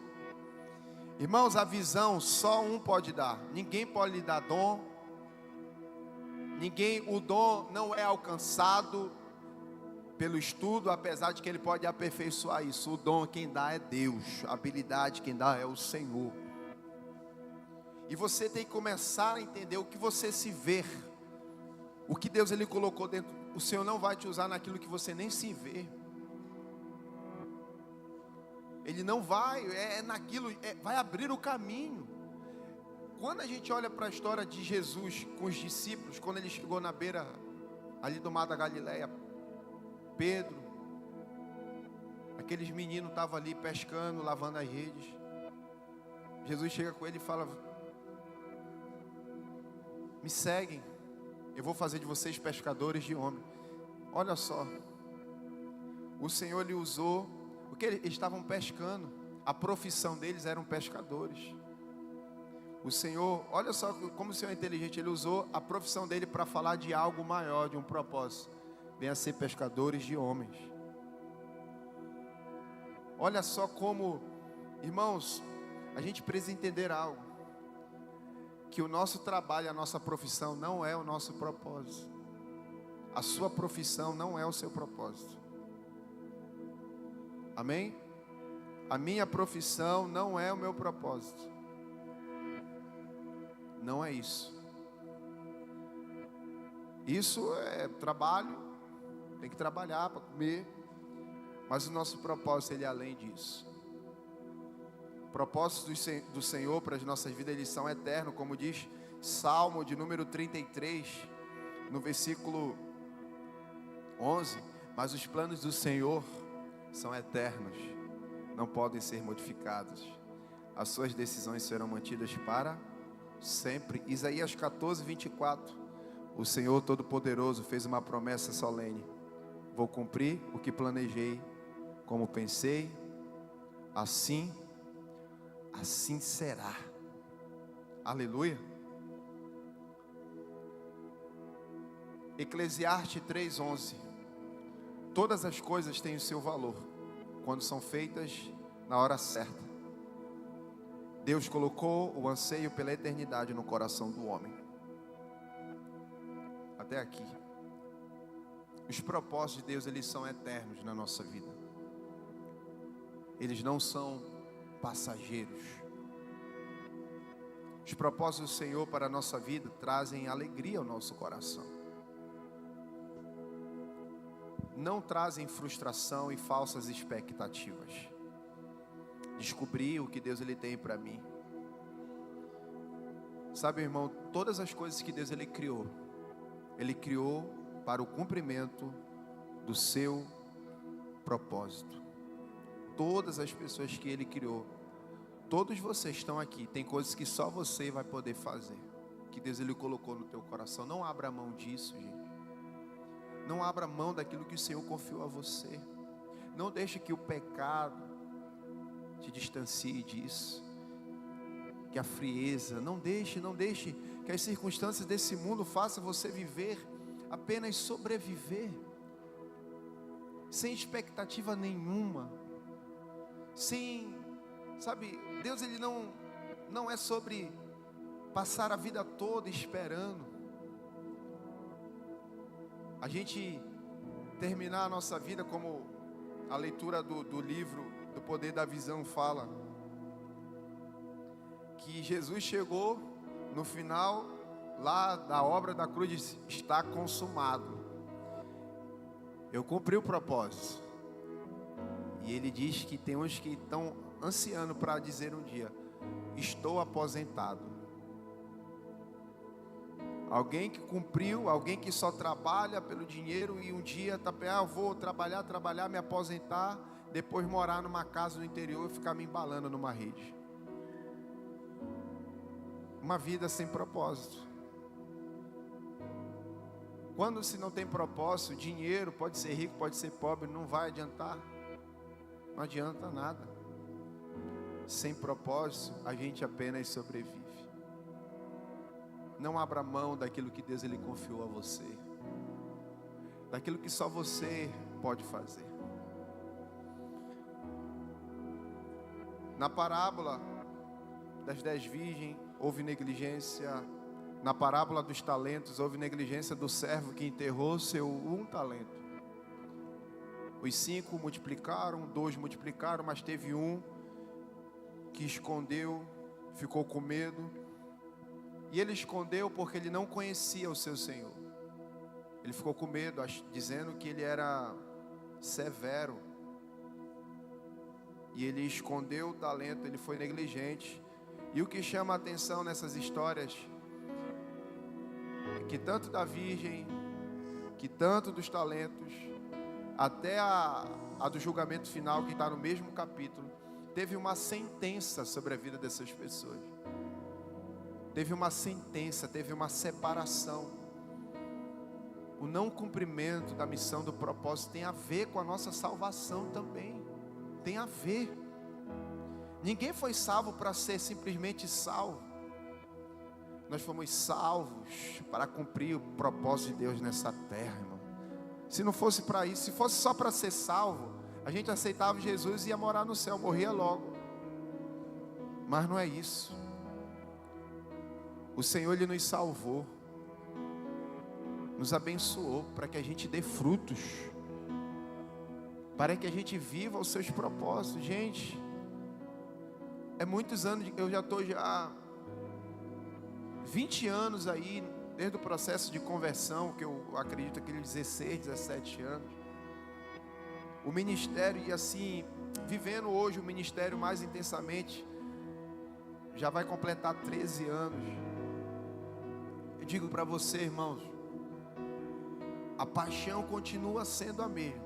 Irmãos, a visão só um pode dar, ninguém pode lhe dar dom, o dom não é alcançado pelo estudo, apesar de que ele pode aperfeiçoar isso. O dom quem dá é Deus, a habilidade quem dá é o Senhor. E você tem que começar a entender o que você se vê, o que Deus ele colocou dentro. O Senhor não vai te usar naquilo que você nem se vê. Ele não vai, naquilo, vai abrir o caminho. Quando a gente olha para a história de Jesus com os discípulos, quando ele chegou na beira ali do mar da Galileia, Pedro, aqueles meninos estavam ali pescando, lavando as redes. Jesus chega com ele e fala: me seguem, eu vou fazer de vocês pescadores de homens. Olha só, o Senhor lhe usou, porque eles estavam pescando, a profissão deles eram pescadores. O Senhor, olha só como o Senhor é inteligente, Ele usou a profissão dele para falar de algo maior, de um propósito: venha ser pescadores de homens. Olha só como, irmãos, a gente precisa entender algo, que o nosso trabalho, a nossa profissão não é o nosso propósito. A sua profissão não é o seu propósito. Amém? A minha profissão não é o meu propósito. Não é isso. Isso é trabalho, tem que trabalhar para comer, mas o nosso propósito ele é além disso. Propósitos do Senhor para as nossas vidas, eles são eternos, como diz Salmo de número 33, no versículo 11, mas os planos do Senhor são eternos, não podem ser modificados, as suas decisões serão mantidas para sempre. Isaías 14, 24, o Senhor Todo-Poderoso fez uma promessa solene: vou cumprir o que planejei, como pensei, assim será. Aleluia. Eclesiastes 3:11, todas as coisas têm o seu valor quando são feitas na hora certa. Deus colocou o anseio pela eternidade no coração do homem. Até aqui. Os propósitos de Deus, eles são eternos na nossa vida. Eles não são passageiros. Os propósitos do Senhor para a nossa vida trazem alegria ao nosso coração. Não trazem frustração e falsas expectativas. Descobrir o que Deus ele tem para mim. Sabe, irmão, todas as coisas que Deus ele criou para o cumprimento do seu propósito. Todas as pessoas que Ele criou, todos vocês estão aqui, tem coisas que só você vai poder fazer, que Deus Ele colocou no teu coração. Não abra mão disso, gente. Não abra mão daquilo que o Senhor confiou a você. Não deixe que o pecado te distancie disso, que a frieza, não deixe que as circunstâncias desse mundo façam você viver, apenas sobreviver, sem expectativa nenhuma, sabe, Deus ele não é sobre passar a vida toda esperando, a gente terminar a nossa vida como a leitura do livro do Poder da Visão fala, que Jesus chegou no final lá da obra da cruz, diz: está consumado. Eu cumpri o propósito. E ele diz que tem uns que estão ansiando para dizer um dia: estou aposentado. Alguém que cumpriu, alguém que só trabalha pelo dinheiro e um dia está, vou trabalhar, me aposentar. depois morar numa casa no interior e ficar me embalando numa rede. Uma vida sem propósito. Quando se não tem propósito, dinheiro, pode ser rico, pode ser pobre, não vai adiantar. Não adianta nada. Sem propósito, a gente apenas sobrevive. Não abra mão daquilo que Deus ele confiou a você. Daquilo que só você pode fazer. Na parábola das 10 virgens, houve negligência. Na parábola dos talentos, houve negligência do servo que enterrou seu 1 talento. Os 5 multiplicaram, 2 multiplicaram, mas teve um que escondeu, ficou com medo. E ele escondeu porque ele não conhecia o seu Senhor. Ele ficou com medo, dizendo que ele era severo. E ele escondeu o talento, ele foi negligente. E o que chama a atenção nessas histórias é que tanto da virgem, que tanto dos talentos, até a do julgamento final, que está no mesmo capítulo, teve uma sentença sobre a vida dessas pessoas. Teve uma sentença, teve uma separação. O não cumprimento da missão, do propósito, tem a ver com a nossa salvação também. Tem a ver. Ninguém foi salvo para ser simplesmente salvo. Nós fomos salvos para cumprir o propósito de Deus nessa terra, irmão. Se não fosse para isso, se fosse só para ser salvo, a gente aceitava Jesus e ia morar no céu, morria logo. Mas não é isso. O Senhor, Ele nos salvou, nos abençoou para que a gente dê frutos, para que a gente viva os seus propósitos. Gente, é muitos anos, eu já estou 20 anos aí, desde o processo de conversão, que eu acredito que 16, 17 anos. O ministério, e assim, vivendo hoje o ministério mais intensamente, já vai completar 13 anos. Eu digo para você, irmãos, a paixão continua sendo a mesma.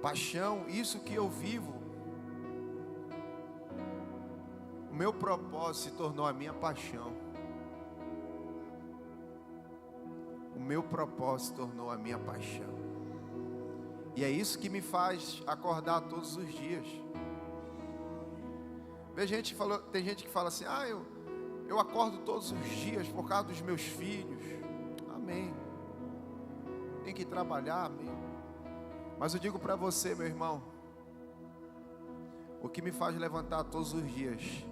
Paixão, isso que eu vivo, o meu propósito se tornou a minha paixão. O meu propósito se tornou a minha paixão. E é isso que me faz acordar todos os dias. Tem gente que fala assim: eu acordo todos os dias por causa dos meus filhos. Amém. Tem que trabalhar, amém. Mas eu digo para você, meu irmão, o que me faz levantar todos os dias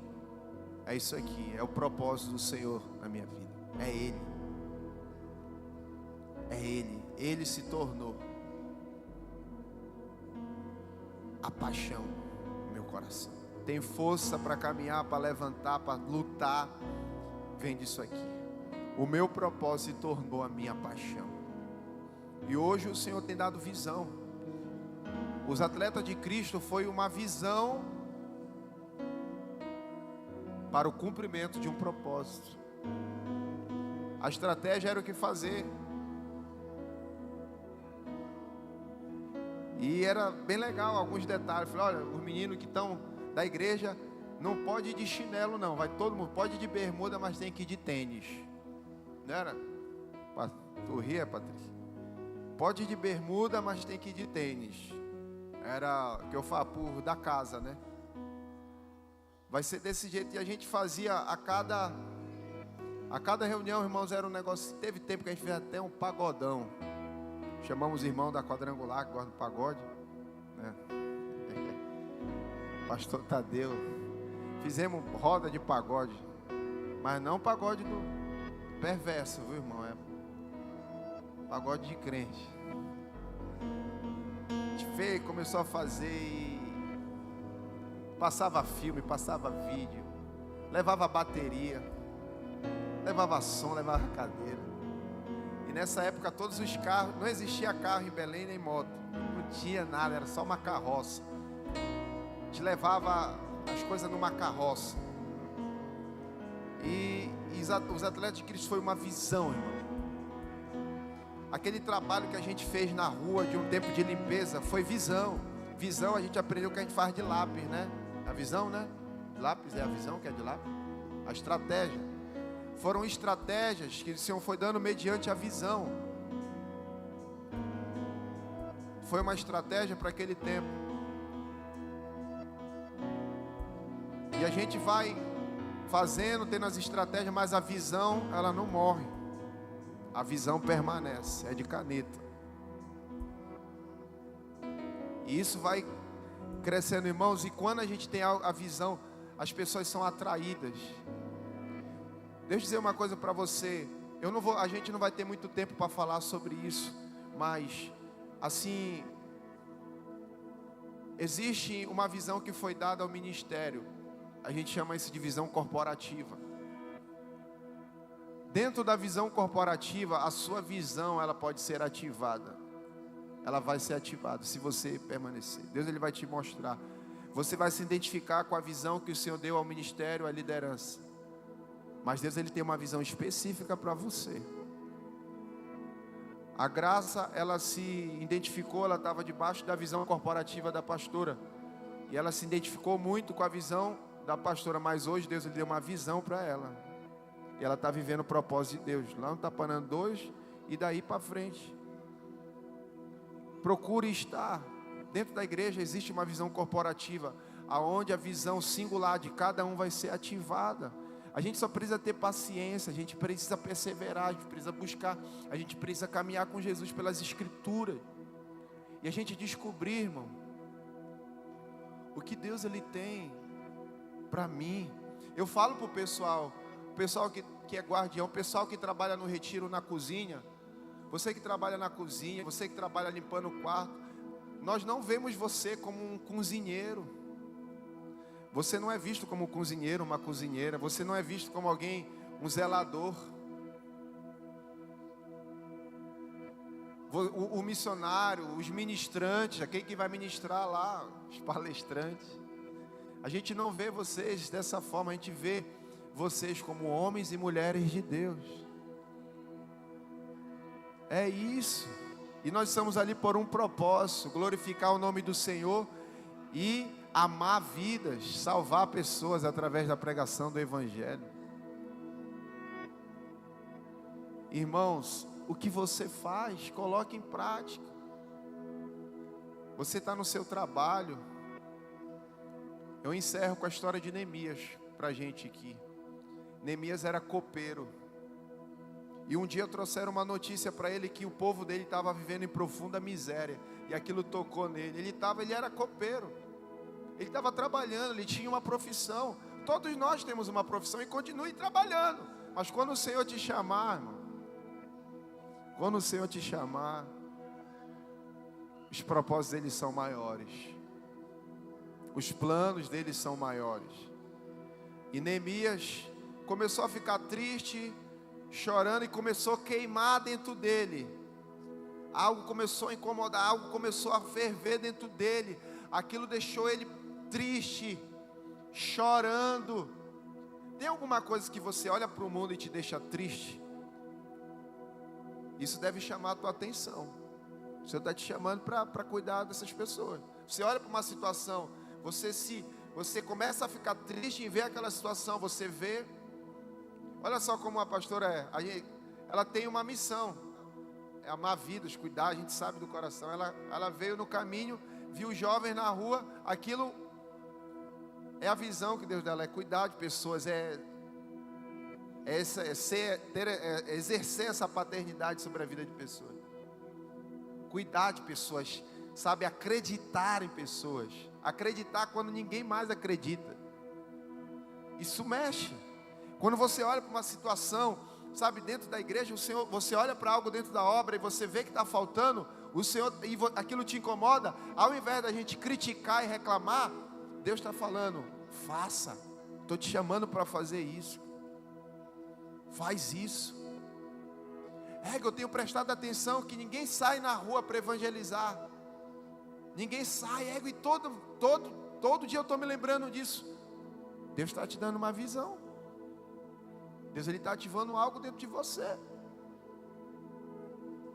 é isso aqui, é o propósito do Senhor na minha vida. É Ele. É Ele. Ele se tornou a paixão do meu coração. Tem força para caminhar, para levantar, para lutar. Vem disso aqui. O meu propósito se tornou a minha paixão. E hoje o Senhor tem dado visão. Os atletas de Cristo foi uma visão para o cumprimento de um propósito. A estratégia era o que fazer. E era bem legal alguns detalhes. Falei: olha, os meninos que estão da igreja não pode ir de chinelo não, vai todo mundo, pode ir de bermuda, mas tem que ir de tênis. Não era? Tu ria, Patrícia? Pode ir de bermuda, mas tem que ir de tênis. Era o que eu falo, por da casa, né? Vai ser desse jeito. E a gente fazia a cada reunião, irmãos, era um negócio. Teve tempo que a gente fez até um pagodão. Chamamos o irmão da quadrangular, que gosta do pagode, né? Pastor Tadeu. Fizemos roda de pagode. Mas não pagode do perverso, viu, irmão? É pagode de crente. A gente fez, começou a fazer e passava filme, passava vídeo, levava bateria, levava som, levava cadeira. E nessa época todos os carros, não existia carro em Belém nem moto, não tinha nada, era só uma carroça. A gente levava as coisas numa carroça. E os atletas de Cristo foi uma visão, irmão. Aquele trabalho que a gente fez na rua de um tempo de limpeza foi visão. Visão a gente aprendeu que a gente faz de lápis, né? A visão, né? Lápis é a visão que é de lápis. A estratégia. Foram estratégias que o Senhor foi dando mediante a visão. Foi uma estratégia para aquele tempo. E a gente vai fazendo, tendo as estratégias, mas a visão, ela não morre. A visão permanece, é de caneta. E isso vai crescendo, irmãos, e quando a gente tem a visão, as pessoas são atraídas. Deixa eu dizer uma coisa para você. A gente não vai ter muito tempo para falar sobre isso, mas assim, existe uma visão que foi dada ao ministério. A gente chama isso de visão corporativa. Dentro da visão corporativa, a sua visão, ela pode ser ativada. Ela vai ser ativada se você permanecer. Deus, ele vai te mostrar. Você vai se identificar com a visão que o Senhor deu ao ministério, à liderança. Mas Deus, ele tem uma visão específica para você. A Graça, ela se identificou, ela estava debaixo da visão corporativa da pastora. E ela se identificou muito com a visão da pastora. Mas hoje Deus, ele deu uma visão para ela. E ela está vivendo o propósito de Deus. Lá no Tapanã 2 e daí para frente. Procure estar. Dentro da igreja existe uma visão corporativa, aonde a visão singular de cada um vai ser ativada. A gente só precisa ter paciência, a gente precisa perseverar, a gente precisa buscar, a gente precisa caminhar com Jesus pelas Escrituras. E a gente descobrir, irmão, o que Deus ele tem para mim. Eu falo para o pessoal que é guardião, o pessoal que trabalha no retiro, na cozinha, você que trabalha na cozinha, você que trabalha limpando o quarto, nós não vemos você como um cozinheiro. Você não é visto como um cozinheiro, uma cozinheira. Você não é visto como alguém, um zelador. O missionário, os ministrantes, aquele que vai ministrar lá, os palestrantes. A gente não vê vocês dessa forma, a gente vê vocês como homens e mulheres de Deus. É isso. E nós estamos ali por um propósito, glorificar o nome do Senhor e amar vidas, salvar pessoas através da pregação do Evangelho. Irmãos, o que você faz, coloque em prática. Você está no seu trabalho. Eu encerro com a história de Neemias para a gente aqui. Neemias era copeiro. E um dia trouxeram uma notícia para ele que o povo dele estava vivendo em profunda miséria. E aquilo tocou nele. Ele era copeiro. Ele estava trabalhando, ele tinha uma profissão. Todos nós temos uma profissão e continue trabalhando. Mas quando o Senhor te chamar, irmão, quando o Senhor te chamar, os propósitos dele são maiores. Os planos dele são maiores. E Neemias começou a ficar triste, chorando, e começou a queimar dentro dele. Algo começou a incomodar, algo começou a ferver dentro dele. Aquilo deixou ele triste, chorando. Tem alguma coisa que você olha para o mundo e te deixa triste? Isso deve chamar a tua atenção. O Senhor está te chamando para cuidar dessas pessoas. Você olha para uma situação, você começa a ficar triste em ver aquela situação, você vê. Olha só como a pastora é. Ela tem uma missão, é amar vidas, cuidar, a gente sabe do coração. Ela veio no caminho, viu jovens na rua, aquilo é a visão que Deus dá, é cuidar de pessoas, exercer essa paternidade sobre a vida de pessoas. Cuidar de pessoas, sabe, acreditar em pessoas, acreditar quando ninguém mais acredita. Isso mexe. Quando você olha para uma situação, sabe, dentro da igreja, você olha para algo dentro da obra e você vê que está faltando, o Senhor, e aquilo te incomoda, ao invés da gente criticar e reclamar, Deus está falando, faça, estou te chamando para fazer isso, faz isso. Eu tenho prestado atenção que ninguém sai na rua para evangelizar, ninguém sai, e todo dia eu estou me lembrando disso. Deus está te dando uma visão, Deus está ativando algo dentro de você.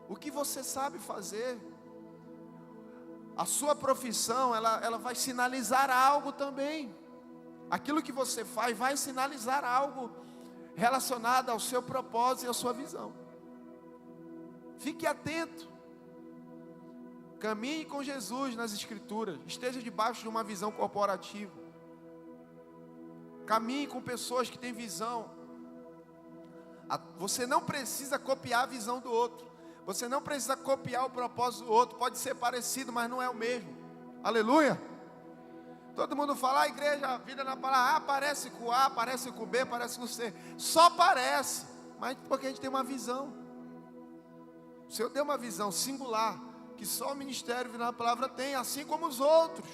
o que você sabe fazer. A sua profissão, ela vai sinalizar algo também. Aquilo que você faz vai sinalizar algo relacionado ao seu propósito e à sua visão. Fique atento. Caminhe com Jesus nas Escrituras. Esteja debaixo de uma visão corporativa. Caminhe com pessoas que têm visão. Você não precisa copiar a visão do outro. Você não precisa copiar o propósito do outro. Pode ser parecido, mas não é o mesmo. Aleluia. Todo mundo fala, a igreja, a vida na palavra, parece com A, parece com B, parece com C. Só parece, mas porque a gente tem uma visão. Se eu der uma visão singular, que só o ministério Vida na Palavra tem, assim como os outros,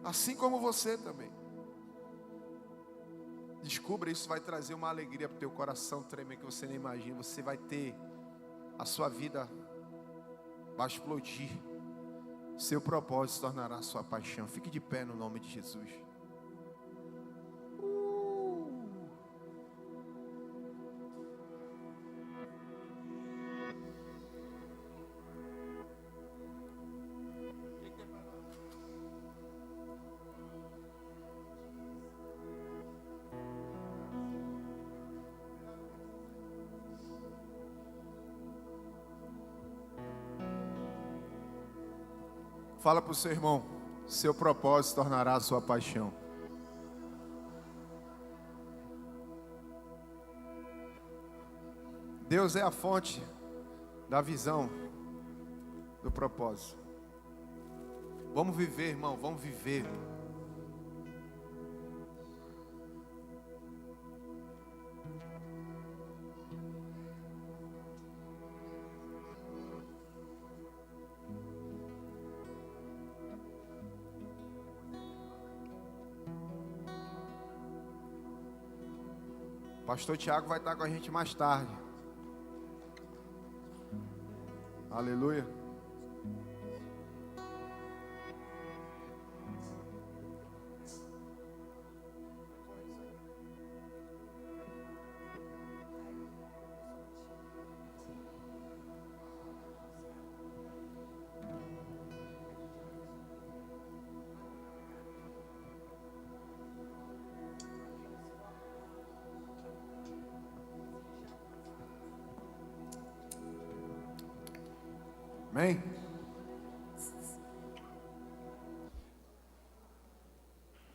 assim como você também. Descubra, isso vai trazer uma alegria para o teu coração tremer que você nem imagina. Você vai ter, a sua vida vai explodir. Seu propósito se tornará a sua paixão. Fique de pé no nome de Jesus. Fala para o seu irmão, seu propósito tornará a sua paixão. Deus é a fonte da visão, do propósito. Vamos viver, irmão, vamos viver. Pastor Tiago vai estar com a gente mais tarde. Aleluia. Amém?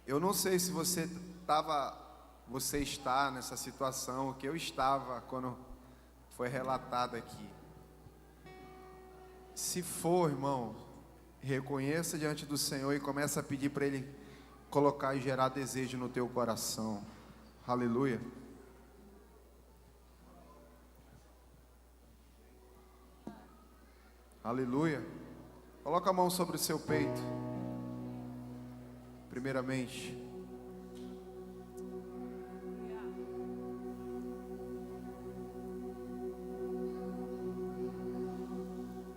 Eu não sei se você está nessa situação que eu estava quando foi relatado aqui. Se for, irmão, reconheça diante do Senhor e começa a pedir para Ele colocar e gerar desejo no teu coração. Aleluia. Aleluia. Coloca a mão sobre o seu peito. Primeiramente.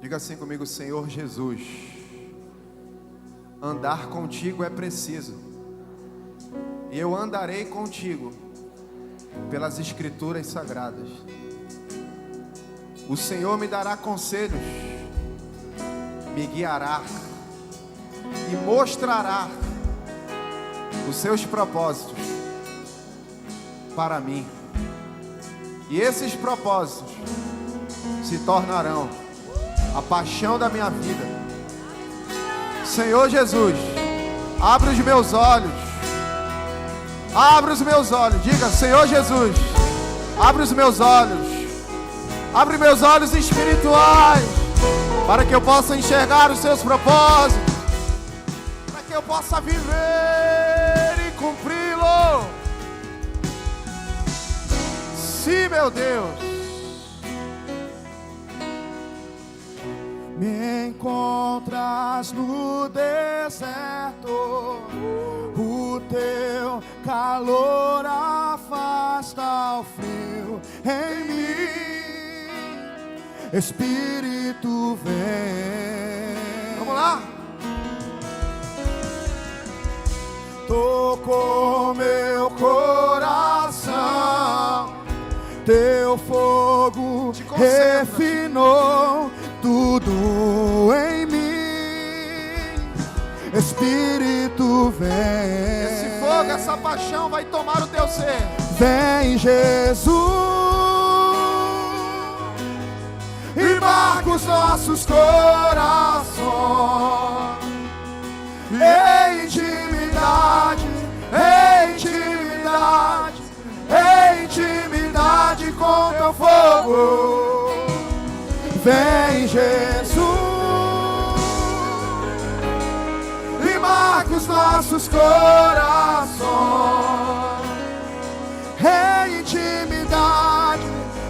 Diga assim comigo, Senhor Jesus. Andar contigo é preciso. E eu andarei contigo pelas Escrituras Sagradas. O Senhor me dará conselhos, me guiará e mostrará os seus propósitos para mim. E esses propósitos se tornarão a paixão da minha vida. Senhor Jesus, abre os meus olhos. Abre os meus olhos. Diga, Senhor Jesus, abre os meus olhos. Abre meus olhos espirituais, para que eu possa enxergar os seus propósitos, para que eu possa viver e cumpri-lo. Sim, meu Deus. Me encontras no deserto, o teu calor afasta o frio em mim. Espírito vem. Vamos lá. Tocou meu coração, teu fogo Te concentra. refinou tudo em mim. Espírito vem. Esse fogo, essa paixão vai tomar o teu ser. Vem Jesus e marca os nossos corações em intimidade, em intimidade, em intimidade com teu fogo. Vem Jesus e marca os nossos corações em intimidade,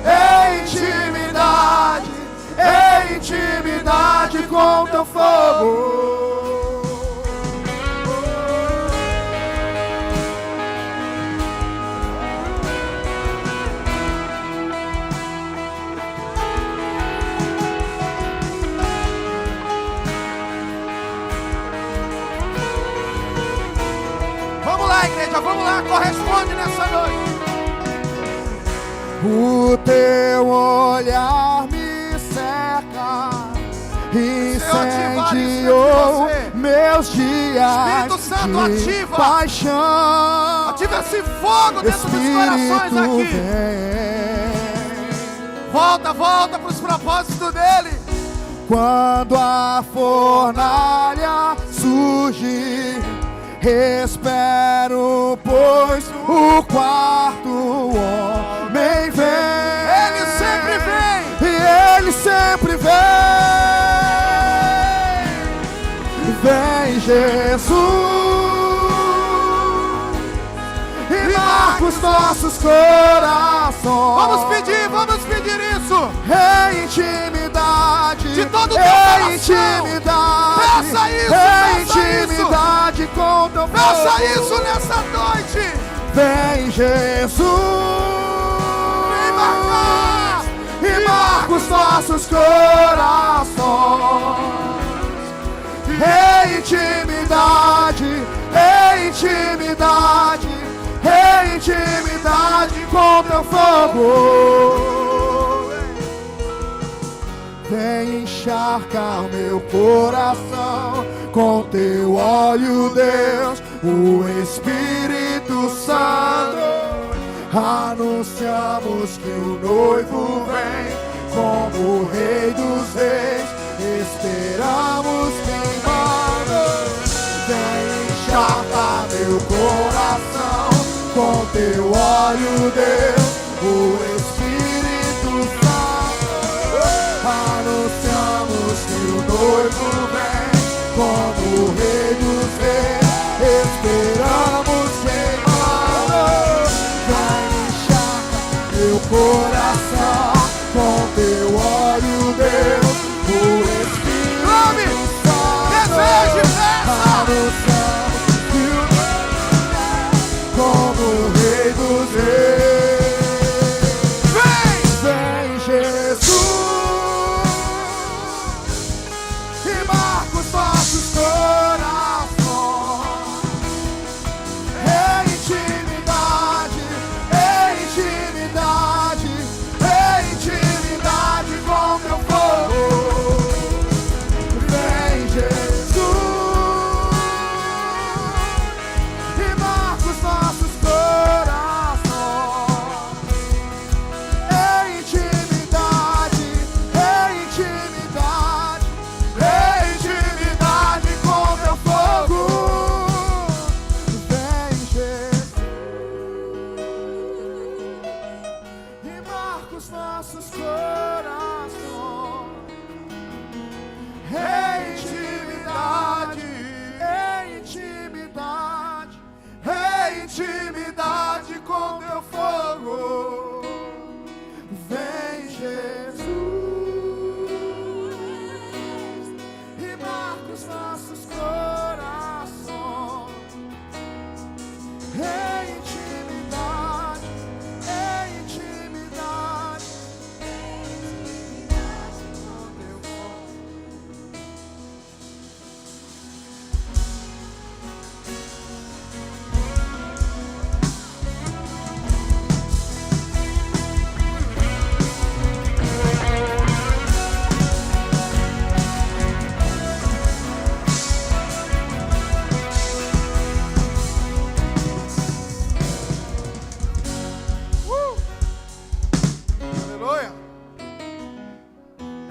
em intimidade, em intimidade com teu fogo. Vamos lá, igreja, vamos lá, corresponde nessa noite. O teu olhar me cerca, incendiou meus dias. Espírito Santo, ativa, paixão. Ativa esse fogo dentro dos corações aqui. Vem. Volta para os propósitos dele. Quando a fornalha surge, espero, pois o quarto homem vem. Ele sempre vem. E ele sempre vem. Vem Jesus e marca os nossos corações. Vamos pedir isso. Em intimidade, de todo o teu coração. Intimidade, Peça isso, em intimidade com teu povo. Peça isso nessa noite. Vem Jesus, Vem marcar e marca os nossos corações. Em intimidade, em intimidade, em intimidade com teu fogo. Vem encharcar o meu coração com teu óleo, Deus, o Espírito Santo. Anunciamos que o noivo vem como o Rei dos Reis. Esperamos queimando. Vem encharcar meu coração com teu óleo, Deus, o Espírito Santo. Anunciamos que o noivo vem como o Rei dos Reis. Esperamos queimando. Vem encharcar meu coração com teu óleo, Deus, o Espírito Santo. Deseje, peça. Anunciamos que o noivo vem como o Rei dos Reis. Vem Jesus e marca os nossos corações.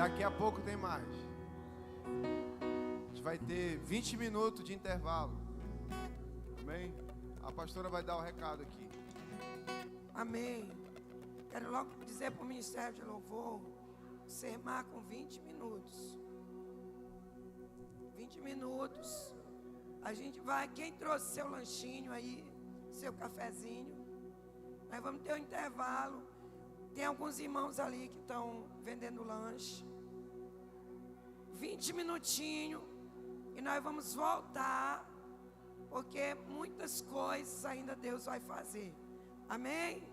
Daqui a pouco tem mais. A gente vai ter 20 minutos de intervalo. Amém? A pastora vai dar o recado aqui. Amém. Quero logo dizer para o Ministério de Louvor, você marca 20 minutos. 20 minutos. A gente vai, quem trouxe seu lanchinho aí, seu cafezinho, nós vamos ter um intervalo. Tem alguns irmãos ali que estão vendendo lanche. 20 minutinhos e nós vamos voltar, porque muitas coisas ainda Deus vai fazer. Amém?